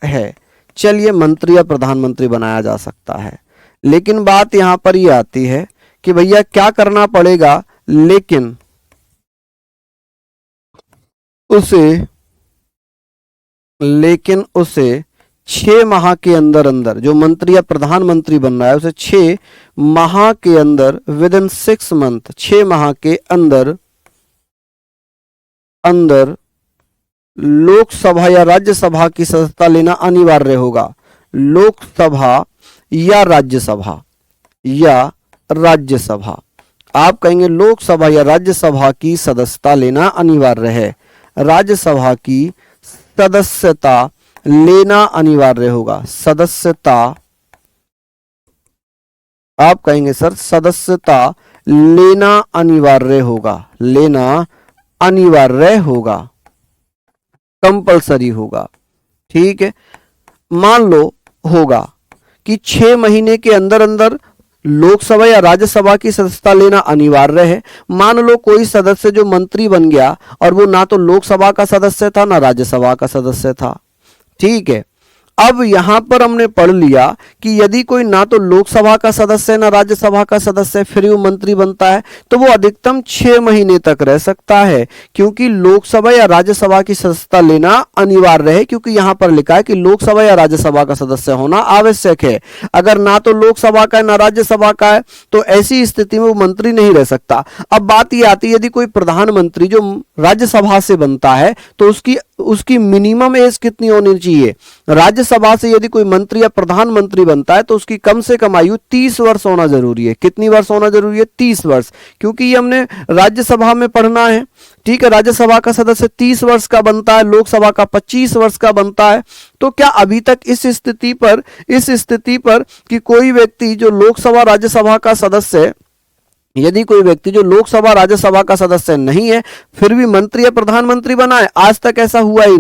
है। चलिए, मंत्री या प्रधानमंत्री बनाया जा सकता है, लेकिन बात यहां पर ये आती है कि भैया क्या करना पड़ेगा? लेकिन उसे 6 माह के अंदर जो मंत्री या प्रधानमंत्री बन रहा है, उसे 6 माह के अंदर, विद इन 6 मंथ, 6 माह के अंदर लोकसभा या राज्यसभा की सदस्यता लेना अनिवार्य होगा। लोकसभा या राज्यसभा, आप कहेंगे लोकसभा या राज्यसभा की सदस्यता लेना अनिवार्य है, राज्यसभा की सदस्यता लेना अनिवार्य होगा। सदस्यता, आप कहेंगे सर सदस्यता लेना अनिवार्य होगा, कंपलसरी होगा। ठीक है, मान लो होगा कि 6 महीने के अंदर लोकसभा या राज्यसभा की सदस्यता लेना अनिवार्य है। मान लो कोई सदस्य जो मंत्री बन गया और वो ना तो लोकसभा का सदस्य था ना राज्यसभा का सदस्य था। ठीक है, अब यहां पर हमने पढ़ लिया कि यदि कोई ना तो लोकसभा का सदस्य ना राज्यसभा का सदस्य फिर वो मंत्री बनता है, तो वो अधिकतम 6 महीने तक रह सकता है, क्योंकि लोकसभा या राज्यसभा की सदस्यता लेना अनिवार्य है, क्योंकि यहां पर लिखा है कि लोकसभा या राज्यसभा का सदस्य होना आवश्यक है। अगर ना तो लोकसभा का है ना राज्यसभा का है, तो ऐसी स्थिति में वो मंत्री नहीं रह सकता। अब बात यह आती है, यदि कोई प्रधानमंत्री जो राज्यसभा से बनता है, तो उसकी मिनिमम एज कितनी होनी चाहिए? राज्यसभा से यदि कोई मंत्री या प्रधानमंत्री बनता है, तो उसकी कम से कम आयु 30 वर्ष होना जरूरी है। कितनी वर्ष होना जरूरी है? 30 वर्ष, क्योंकि ये हमने राज्यसभा में पढ़ना है। ठीक है, राज्यसभा का सदस्य 30 वर्ष का बनता है, लोकसभा का 25 वर्ष का बनता है। तो क्या अभी तक इस स्थिति पर कि कोई व्यक्ति जो लोकसभा राज्यसभा का सदस्य, यदि कोई व्यक्ति जो लोकसभा राज्यसभा का सदस्य नहीं है, फिर भी मंत्री या प्रधानमंत्री बना है? आज तक ऐसा हुआ ही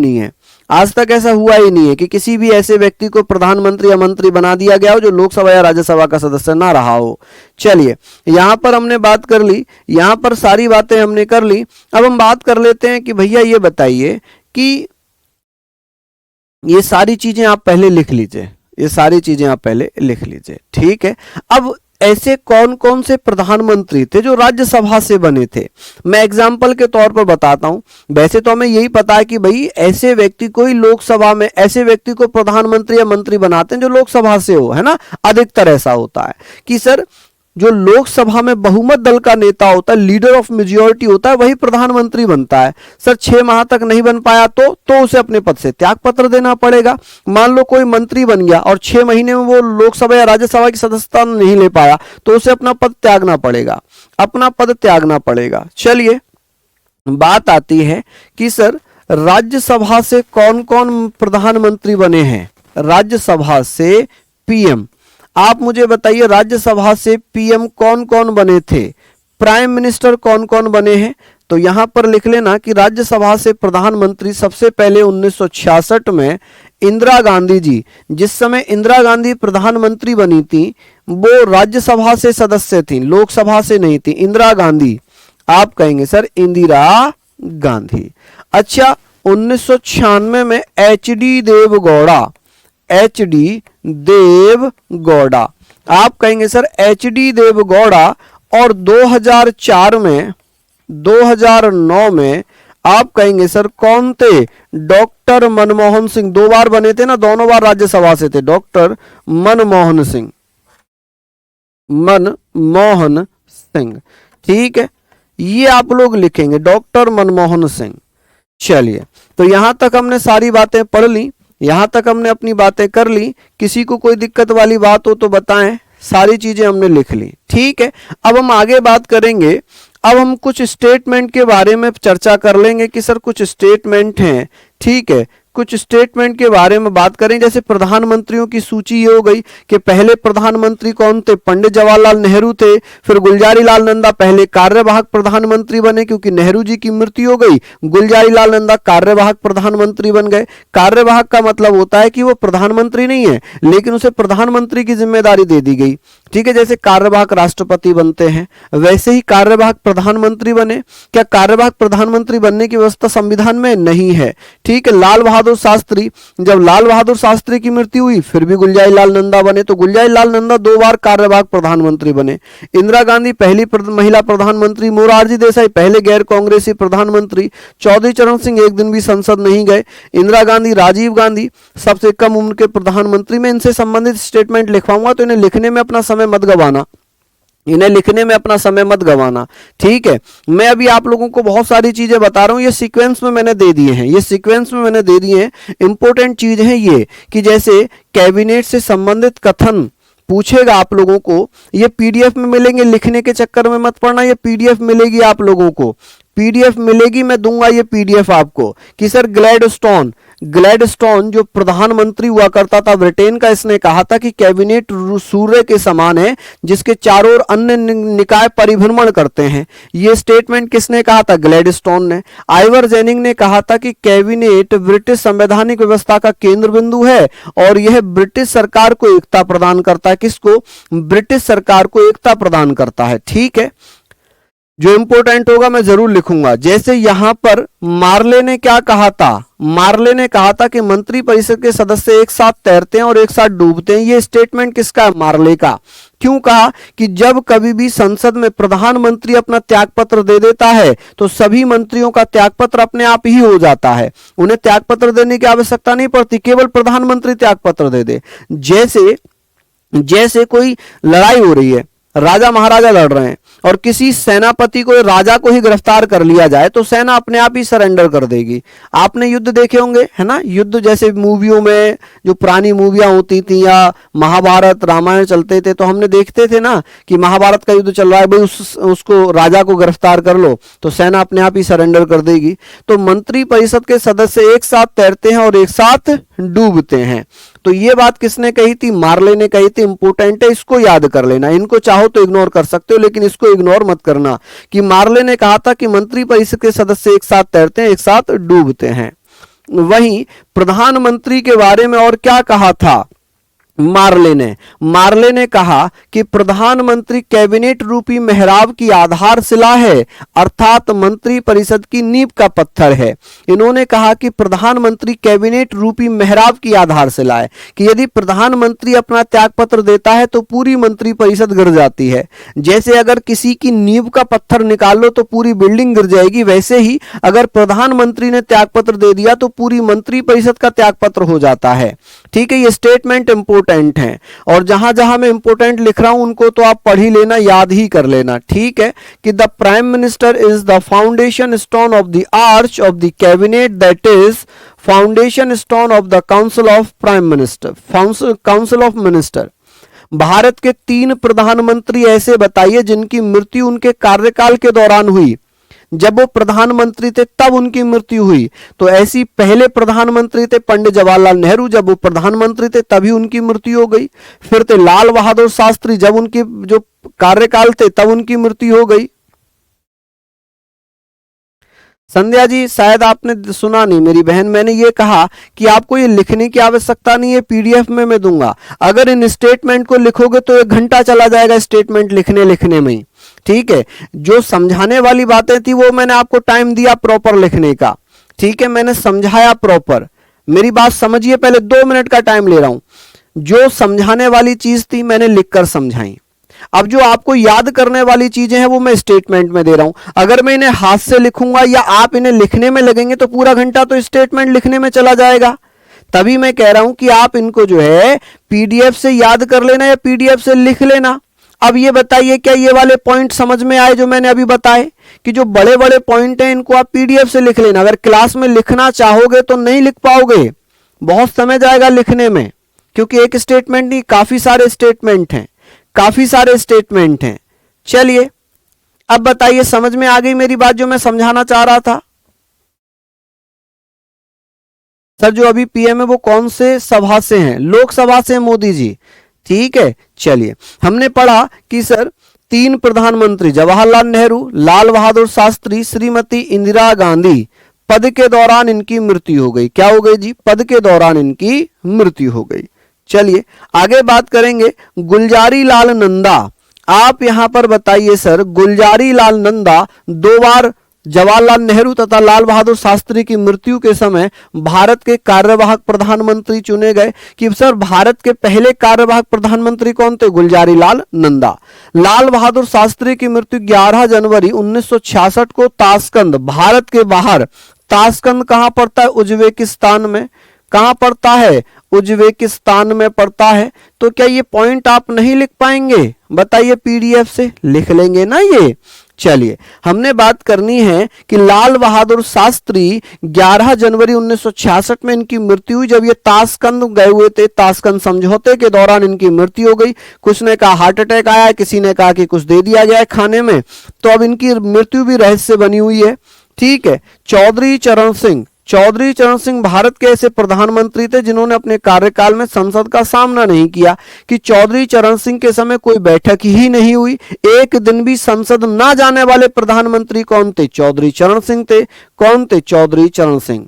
नहीं है कि किसी भी ऐसे व्यक्ति को प्रधानमंत्री या मंत्री बना दिया गया हो जो लोकसभा या राज्यसभा का सदस्य ना रहा हो। चलिए, यहां पर हमने बात कर ली, यहां पर सारी बातें हमने कर ली। अब हम बात कर लेते हैं कि भैया ये बताइए कि ये सारी चीजें आप पहले लिख लीजिए, ठीक है। अब ऐसे कौन कौन से प्रधानमंत्री थे जो राज्यसभा से बने थे? मैं एग्जाम्पल के तौर पर बताता हूं। वैसे तो हमें यही पता है कि भाई ऐसे व्यक्ति को ही लोकसभा में, ऐसे व्यक्ति को प्रधानमंत्री या मंत्री बनाते हैं जो लोकसभा से हो, है ना। अधिकतर ऐसा होता है कि सर जो लोकसभा में बहुमत दल का नेता होता है, लीडर ऑफ मेजॉरिटी होता है, वही प्रधानमंत्री बनता है। सर 6 माह तक नहीं बन पाया तो उसे अपने पद से त्याग पत्र देना पड़ेगा। मान लो कोई मंत्री बन गया और 6 महीने में वो लोकसभा या राज्यसभा की सदस्यता नहीं ले पाया, तो उसे अपना पद त्यागना पड़ेगा। चलिए, बात आती है कि सर राज्यसभा से कौन कौन प्रधानमंत्री बने हैं? राज्यसभा से पीएम, आप मुझे बताइए राज्यसभा से पीएम कौन कौन बने थे? प्राइम मिनिस्टर कौन कौन बने हैं? तो यहां पर लिख लेना कि राज्यसभा से प्रधानमंत्री सबसे पहले 1966 में इंदिरा गांधी जी, जिस समय इंदिरा गांधी प्रधानमंत्री बनी थी, वो राज्यसभा से सदस्य थी, लोकसभा से नहीं थी। इंदिरा गांधी, आप कहेंगे सर इंदिरा गांधी। अच्छा, 1996 में एच डी देवगौड़ा, आप कहेंगे सर एच.डी. देवगौड़ा, और 2004 में 2009 में आप कहेंगे सर कौन थे? डॉक्टर मनमोहन सिंह। 2 बार बने थे ना, दोनों बार राज्यसभा से थे, डॉक्टर मनमोहन सिंह, मनमोहन सिंह। ठीक है, ये आप लोग लिखेंगे डॉक्टर मनमोहन सिंह। चलिए, तो यहां तक हमने सारी बातें पढ़ ली, यहां तक हमने अपनी बातें कर ली। किसी को कोई दिक्कत वाली बात हो तो बताएं, सारी चीजें हमने लिख ली। ठीक है, अब हम आगे बात करेंगे। अब हम कुछ स्टेटमेंट के बारे में चर्चा कर लेंगे कि सर कुछ स्टेटमेंट हैं। ठीक है, कुछ स्टेटमेंट के बारे में बात करें। जैसे प्रधानमंत्रियों की सूची ये हो गई कि पहले प्रधानमंत्री कौन थे? पंडित जवाहरलाल नेहरू थे। फिर गुलजारी लाल नंदा पहले कार्यवाहक प्रधानमंत्री बने, क्योंकि नेहरू जी की मृत्यु हो गई, गुलजारी लाल नंदा कार्यवाहक प्रधानमंत्री बन गए। कार्यवाहक का मतलब होता है कि वो प्रधानमंत्री नहीं है, लेकिन उसे प्रधानमंत्री की जिम्मेदारी दे दी गई। ठीक है, जैसे कार्यवाहक राष्ट्रपति बनते हैं, वैसे ही कार्यवाहक प्रधानमंत्री बने। क्या कार्यवाहक प्रधानमंत्री बनने की व्यवस्था संविधान में नहीं है? ठीक है, लाल बहादुर शास्त्री, जब लाल बहादुर शास्त्री की मृत्यु हुई फिर भी गुलजारी लाल नंदा बने, तो गुलजारी लाल नंदा 2 बार कार्यवाहक प्रधानमंत्री बने। इंदिरा गांधी पहली महिला प्रधानमंत्री, मोरारजी देसाई पहले गैर कांग्रेसी प्रधानमंत्री, चौधरी चरण सिंह एक दिन भी संसद नहीं गए, इंदिरा गांधी, राजीव गांधी सबसे कम उम्र के प्रधानमंत्री। मैं इनसे संबंधित स्टेटमेंट लिखवाऊंगा, तो इन्हें लिखने में अपना समय मत गवाना, इन्हें लिखने में अपना समय मत गवाना। ठीक है, मैं अभी आप लोगों को बहुत सारी चीजें बता रहा हूं, ये सीक्वेंस में मैंने दे दिए हैं, ये सीक्वेंस में मैंने दे दिए हैं। इंपॉर्टेंट चीज है ये कि जैसे कैबिनेट से संबंधित कथन पूछेगा आप लोगों को, ये पीडीएफ में मिलेंगे, लिखने के चक्कर में मत पड़ना, ये पीडीएफ मिलेगी आप लोगों को, पीडीएफ मिलेगी, मैं दूंगा ये पीडीएफ आपको कि सर ग्लैडस्टोन जो प्रधानमंत्री हुआ करता था ब्रिटेन का, इसने कहा था कि कैबिनेट सूर्य के समान है जिसके चारों ओर अन्य निकाय परिभ्रमण करते हैं। यह स्टेटमेंट किसने कहा था? ग्लैडस्टोन ने। आइवर जेनिंग ने कहा था कि कैबिनेट ब्रिटिश संवैधानिक व्यवस्था का केंद्र बिंदु है और यह ब्रिटिश सरकार को एकता प्रदान करता है। किसको? ब्रिटिश सरकार को एकता प्रदान करता है। ठीक है, जो इंपॉर्टेंट होगा मैं जरूर लिखूंगा। जैसे यहां पर मार्ले ने क्या कहा था? मार्ले ने कहा था कि मंत्री परिषद के सदस्य एक साथ तैरते हैं और एक साथ डूबते हैं। यह स्टेटमेंट किसका है? मार्ले का। क्यों कहा? कि जब कभी भी संसद में प्रधानमंत्री अपना त्यागपत्र दे देता है तो सभी मंत्रियों का त्यागपत्र अपने आप ही हो जाता है, उन्हें त्यागपत्र देने की आवश्यकता नहीं पड़ती, केवल प्रधानमंत्री त्यागपत्र दे दे। जैसे कोई लड़ाई हो रही है, राजा महाराजा लड़ रहे हैं और किसी सेनापति को, राजा को ही गिरफ्तार कर लिया जाए तो सेना अपने आप ही सरेंडर कर देगी। आपने युद्ध देखे होंगे, है ना, युद्ध जैसे मूवियों में जो पुरानी मूवियां होती थी या महाभारत रामायण चलते थे तो हमने देखते थे ना कि महाभारत का युद्ध चल रहा है, भाई उसको राजा को गिरफ्तार कर लो तो सेना अपने आप ही सरेंडर कर देगी। तो मंत्री परिषद के सदस्य एक साथ तैरते हैं और एक साथ डूबते हैं। तो ये बात किसने कही थी? मार्ले ने कही थी। इंपोर्टेंट है, इसको याद कर लेना। इनको चाहो तो इग्नोर कर सकते हो लेकिन इसको इग्नोर मत करना कि मार्ले ने कहा था कि मंत्री परिषद के सदस्य एक साथ तैरते हैं, एक साथ डूबते हैं। वहीं प्रधानमंत्री के बारे में और क्या कहा था मार्ले ने कहा कि प्रधानमंत्री कैबिनेट रूपी मेहराब की आधारशिला है, अर्थात मंत्री परिषद की नींव का पत्थर है। इन्होंने कहा कि प्रधानमंत्री कैबिनेट रूपी मेहराब की आधारशिला है, कि यदि प्रधानमंत्री अपना त्यागपत्र देता है तो पूरी मंत्री परिषद गिर जाती है। जैसे अगर किसी की नींव का पत्थर निकाल लो तो पूरी बिल्डिंग गिर जाएगी, वैसे ही अगर प्रधानमंत्री ने त्यागपत्र दे दिया तो पूरी मंत्री परिषद का त्यागपत्र हो जाता है। ठीक है, ये स्टेटमेंट इंपोर्टेंट है और जहां जहां मैं इंपोर्टेंट लिख रहा हूं उनको तो आप पढ़ ही लेना, याद ही कर लेना। ठीक है, कि the prime minister is the foundation stone of the arch of the cabinet, that is foundation stone of the council of prime minister, council of minister. Bharat के 3 प्रधानमंत्री ऐसे बताइए जिनकी मृत्यु उनके कार्यकाल के दौरान हुई, जब वो प्रधानमंत्री थे तब उनकी मृत्यु हुई। तो ऐसी पहले प्रधानमंत्री थे पंडित जवाहरलाल नेहरू, जब वो प्रधानमंत्री थे तभी उनकी मृत्यु हो गई। फिर थे लाल बहादुर शास्त्री, जब उनकी जो कार्यकाल थे तब उनकी मृत्यु हो गई। संध्या जी शायद आपने सुना नहीं मेरी बहन, मैंने ये कहा कि आपको ये लिखने की आवश्यकता नहीं है, पीडीएफ में मैं दूंगा। अगर इन स्टेटमेंट को लिखोगे तो 1 घंटा चला जाएगा स्टेटमेंट लिखने में ही। ठीक है, जो समझाने वाली बातें थी वो मैंने आपको टाइम दिया प्रॉपर लिखने का। ठीक है, मैंने समझाया प्रॉपर, मेरी बात समझिए, पहले 2 मिनट का टाइम ले रहा हूं। जो समझाने वाली चीज थी मैंने लिखकर समझाई। अब जो आपको याद करने वाली चीजें हैं वो मैं स्टेटमेंट में दे रहा हूं। अगर मैं इन्हें हाथ से लिखूंगा या आप इन्हें लिखने में लगेंगे तो पूरा घंटा तो स्टेटमेंट लिखने में चला जाएगा। तभी मैं कह रहा हूं कि आप इनको जो है पीडीएफ से याद कर लेना या पीडीएफ से लिख लेना। अब ये बताइए क्या ये वाले पॉइंट समझ में आए जो मैंने अभी बताए, कि जो बड़े बड़े पॉइंट हैं इनको आप पीडीएफ से लिख लेना। अगर क्लास में लिखना चाहोगे तो नहीं लिख पाओगे, बहुत समय जाएगा लिखने में, क्योंकि एक स्टेटमेंट नहीं काफी सारे स्टेटमेंट हैं, काफी सारे स्टेटमेंट हैं। चलिए अब बताइए समझ में आ गई मेरी बात जो मैं समझाना चाह रहा था। सर जो अभी पीएम है वो कौन से सभा से हैं? लोकसभा से मोदी जी, ठीक है। चलिए हमने पढ़ा कि सर 3 प्रधानमंत्री जवाहरलाल नेहरू, लाल बहादुर शास्त्री, श्रीमती इंदिरा गांधी, पद के दौरान इनकी मृत्यु हो गई। क्या हो गई जी? पद के दौरान इनकी मृत्यु हो गई। चलिए आगे बात करेंगे गुलजारी लाल नंदा। आप यहां पर बताइए सर गुलजारी लाल नंदा 2 बार जवाहरलाल नेहरू तथा लाल बहादुर शास्त्री की मृत्यु के समय भारत के कार्यवाहक प्रधानमंत्री चुने गए। कि सर भारत के पहले कार्यवाहक प्रधानमंत्री कौन थे? गुलजारी लाल नंदा। लाल बहादुर शास्त्री की मृत्यु 11 जनवरी 1966 को ताशकंद, भारत के बाहर। ताशकंद कहां पड़ता है? उज्बेकिस्तान में। कहां पड़ता है? उज्बेकिस्तान में पड़ता है। तो क्या ये पॉइंट आप नहीं लिख पाएंगे? बताइए पीडीएफ से लिख लेंगे ना ये। चलिए हमने बात करनी है कि लाल बहादुर शास्त्री 11 जनवरी 1966 में इनकी मृत्यु हुई, जब ये ताशकंद गए हुए थे। ताशकंद समझौते के दौरान इनकी मृत्यु हो गई। कुछ ने कहा हार्ट अटैक आया, किसी ने कहा कि कुछ दे दिया गया है खाने में। तो अब इनकी मृत्यु भी रहस्य बनी हुई है, ठीक है। चौधरी चरण सिंह, चौधरी चरण सिंह भारत के ऐसे प्रधानमंत्री थे जिन्होंने अपने कार्यकाल में संसद का सामना नहीं किया। कि चौधरी चरण सिंह के समय कोई बैठक ही नहीं हुई, एक दिन भी संसद ना जाने वाले प्रधानमंत्री कौन थे? चौधरी चरण सिंह थे। कौन थे? चौधरी चरण सिंह।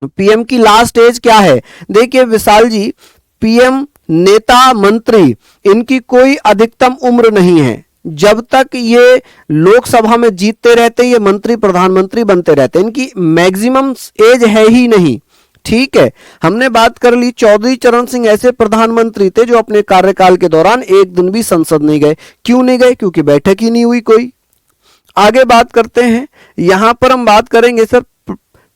पीएम की लास्ट एज क्या है? देखिए विशाल जी, पीएम नेता मंत्री इनकी कोई अधिकतम उम्र नहीं है। जब तक ये लोकसभा में जीतते रहते ये मंत्री प्रधानमंत्री बनते रहते, इनकी मैक्सिमम एज है ही नहीं, ठीक है। हमने बात कर ली चौधरी चरण सिंह ऐसे प्रधानमंत्री थे जो अपने कार्यकाल के दौरान एक दिन भी संसद नहीं गए। क्यों नहीं गए? क्योंकि बैठक ही नहीं हुई कोई। आगे बात करते हैं, यहां पर हम बात करेंगे सर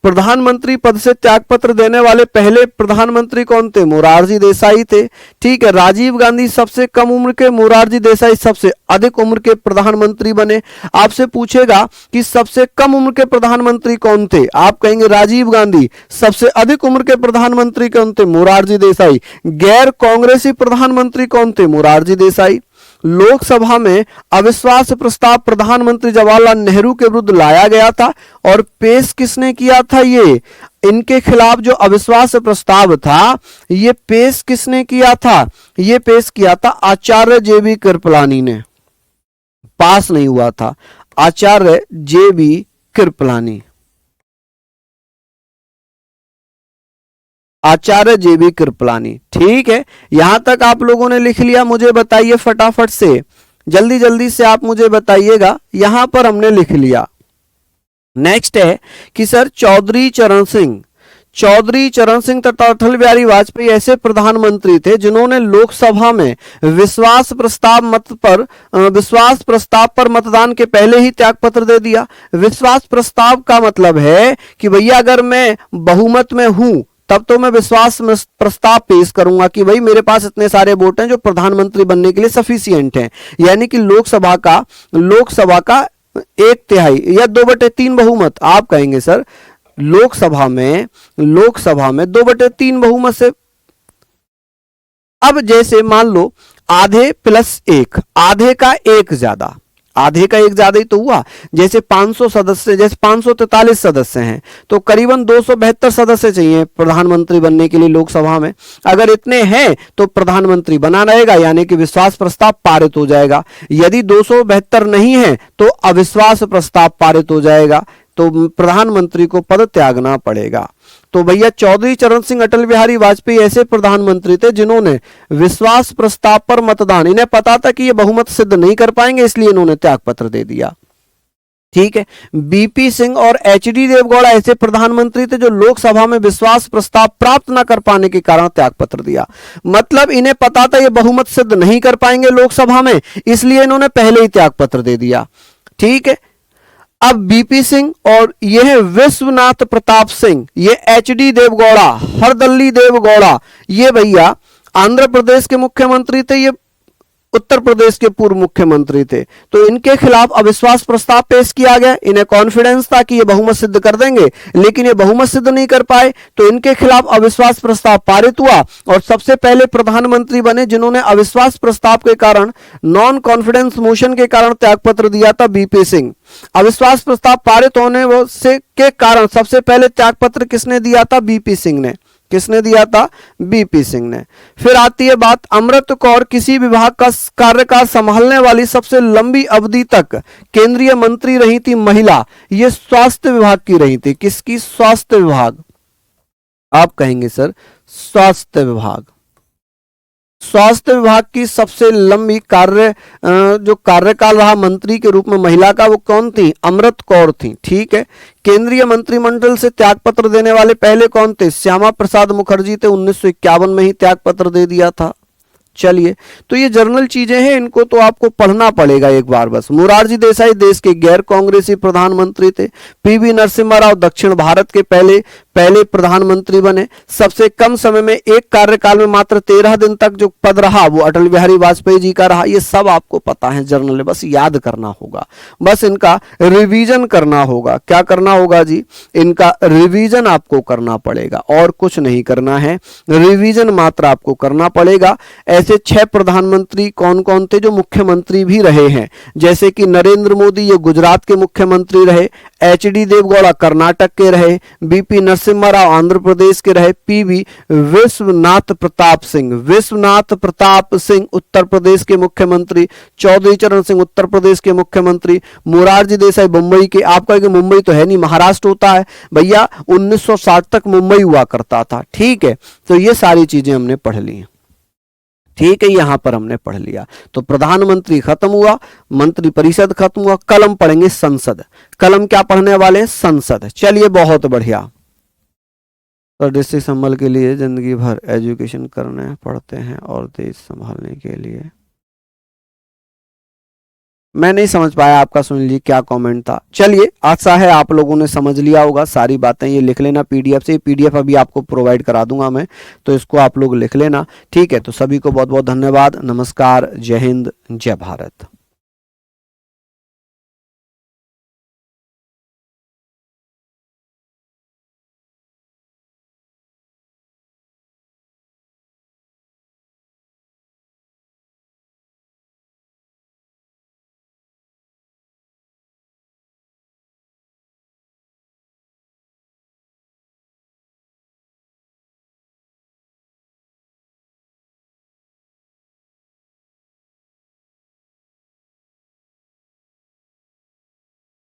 प्रधानमंत्री पद से त्यागपत्र देने वाले पहले प्रधानमंत्री कौन थे? मोरारजी देसाई थे, ठीक है। राजीव गांधी सबसे कम उम्र के, मोरारजी देसाई सबसे अधिक उम्र के प्रधानमंत्री बने। आपसे पूछेगा कि सबसे कम उम्र के प्रधानमंत्री कौन थे? आप कहेंगे राजीव गांधी। सबसे अधिक उम्र के प्रधानमंत्री कौन थे? मोरारजी देसाई। गैर कांग्रेसी प्रधानमंत्री कौन थे? मोरारजी देसाई। लोकसभा में अविश्वास प्रस्ताव प्रधानमंत्री जवाहरलाल नेहरू के विरुद्ध लाया गया था और पेश किसने किया था? ये इनके खिलाफ जो अविश्वास प्रस्ताव था ये पेश किसने किया था? ये पेश किया था आचार्य जेबी कृपलानी ने। पास नहीं हुआ था आचार्य जेबी कृपलानी। आचार्य जेबी कृपलानी, ठीक है। यहां तक आप लोगों ने लिख लिया? मुझे बताइए फटाफट से, जल्दी जल्दी से आप मुझे बताइएगा। यहां पर हमने लिख लिया। नेक्स्ट है कि सर चौधरी चरण सिंह, चौधरी चरण सिंह तथा अटल बिहारी वाजपेयी ऐसे प्रधानमंत्री थे जिन्होंने लोकसभा में विश्वास प्रस्ताव पर मतदान के पहले ही त्यागपत्र दे दिया। विश्वास प्रस्ताव का मतलब है कि भैया अगर मैं बहुमत में हूं तब तो मैं विश्वास प्रस्ताव पेश करूंगा कि भाई मेरे पास इतने सारे वोट हैं जो प्रधानमंत्री बनने के लिए सफिशिएंट हैं। यानी कि लोकसभा का 1/3 या 2/3 बहुमत। आप कहेंगे सर लोकसभा में 2/3 बहुमत से, अब जैसे मान लो आधे प्लस 1, आधे का 1 ज्यादा, आधे का 1 ज्यादा ही तो हुआ। जैसे 500 सदस्य, जैसे 543 सदस्य हैं तो करीबन 272 सदस्य चाहिए प्रधानमंत्री बनने के लिए लोकसभा में। अगर इतने हैं तो प्रधानमंत्री बना रहेगा, यानी कि विश्वास प्रस्ताव पारित हो जाएगा। यदि 272 नहीं है तो अविश्वास प्रस्ताव पारित हो जाएगा, तो प्रधानमंत्री को पद त्यागना पड़ेगा। तो भैया चौधरी चरण सिंह अटल बिहारी वाजपेयी ऐसे प्रधानमंत्री थे जिन्होंने विश्वास प्रस्ताव पर मतदान, इन्हें पता था कि ये बहुमत सिद्ध नहीं कर पाएंगे इसलिए इन्होंने त्यागपत्र दे दिया। ठीक है। बीपी सिंह और एचडी देवगौड़ा ऐसे प्रधानमंत्री थे जो लोकसभा में विश्वास प्रस्ताव प्राप्त न कर पाने के कारण त्यागपत्र दिया। मतलब इन्हें पता था ये बहुमत सिद्ध नहीं कर पाएंगे लोकसभा में, इसलिए इन्होंने पहले ही त्यागपत्र दे दिया। ठीक है। अब बीपी सिंह और यह है विश्वनाथ प्रताप सिंह, ये एचडी देवगौड़ा, हरदल्ली देवगौड़ा, ये भैया आंध्र प्रदेश के मुख्यमंत्री थे, ये उत्तर प्रदेश के पूर्व मुख्यमंत्री थे। तो इनके खिलाफ अविश्वास प्रस्ताव पेश किया गया। इन्हें कॉन्फिडेंस था कि ये बहुमत सिद्ध कर देंगे, लेकिन ये बहुमत सिद्ध नहीं कर पाए, तो इनके खिलाफ अविश्वास प्रस्ताव पारित हुआ और सबसे पहले प्रधानमंत्री बने जिन्होंने अविश्वास प्रस्ताव के कारण, नॉन कॉन्फिडेंस मोशन के कारण त्यागपत्र दिया था, बीपी सिंह। अविश्वास प्रस्ताव पारित होने से के कारण सबसे पहले त्यागपत्र किसने दिया था? बीपी सिंह ने। किसने दिया था? बीपी सिंह ने। फिर आती है बात, अमृत कौर किसी विभाग का कार्यकाल संभालने वाली सबसे लंबी अवधि तक केंद्रीय मंत्री रही थी महिला। ये स्वास्थ्य विभाग की रही थी। किसकी? स्वास्थ्य विभाग। आप कहेंगे सर स्वास्थ्य विभाग। स्वास्थ्य विभाग की सबसे लंबी जो कार्यकाल रहा मंत्री के रूप में महिला का, वो कौन थी? अमृत कौर थी। ठीक है। केंद्रीय मंत्रिमंडल से त्यागपत्र देने वाले पहले कौन थे? श्यामा प्रसाद मुखर्जी थे। 1951 में ही त्यागपत्र दे दिया था। चलिए, तो ये जर्नल चीजें हैं, इनको तो आपको पढ़ना पड़ेगा एक बार बस। मोरारजी देसाई देश के गैर कांग्रेसी प्रधानमंत्री थे। पीवी नरसिम्हा राव दक्षिण भारत के पहले प्रधानमंत्री बने। सबसे कम समय में एक कार्यकाल में मात्र 13 दिन तक जो पद रहा वो अटल बिहारी वाजपेयी जी का रहा। ये सब आपको पता है जर्नल में, बस याद करना होगा, बस इनका रिवीजन करना होगा। क्या करना होगा जी? इनका रिवीजन आपको करना पड़ेगा, और कुछ नहीं करना है, रिवीजन मात्र आपको करना पड़ेगा। ऐसे 6 प्रधानमंत्री कौन कौन थे जो मुख्यमंत्री भी रहे हैं? जैसे कि नरेंद्र मोदी, ये गुजरात के मुख्यमंत्री रहे। एचडी देवगौड़ा कर्नाटक के रहे। बीपी नरसिम्हा राव आंध्र प्रदेश के रहे। पीवी विश्वनाथ प्रताप सिंह उत्तर प्रदेश के मुख्यमंत्री। चौधरी चरण सिंह उत्तर प्रदेश के मुख्यमंत्री। मोरारजी देसाई मुंबई के। आप कहेंगे मुंबई तो है नहीं, महाराष्ट्र होता है भैया। 1960 तक मुंबई हुआ करता था। ठीक है, तो ये सारी चीजें हमने पढ़ ली। ठीक है, यहां पर हमने पढ़ लिया। तो प्रधानमंत्री खत्म हुआ, मंत्री परिषद खत्म हुआ, कलम पढ़ेंगे संसद। कलम क्या पढ़ने वाले हैं? संसद। चलिए, बहुत बढ़िया। तो डिस्ट्रिक्ट संभाल के लिए जिंदगी भर एजुकेशन करने पड़ते हैं और देश संभालने के लिए। मैं नहीं समझ पाया आपका, सुन लीजिए क्या कमेंट था। चलिए, आशा है आप लोगों ने समझ लिया होगा सारी बातें। ये लिख लेना पीडीएफ से, पीडीएफ अभी आपको प्रोवाइड करा दूंगा मैं, तो इसको आप लोग लिख लेना। ठीक है, तो सभी को बहुत बहुत धन्यवाद। नमस्कार, जय हिंद, जय भारत।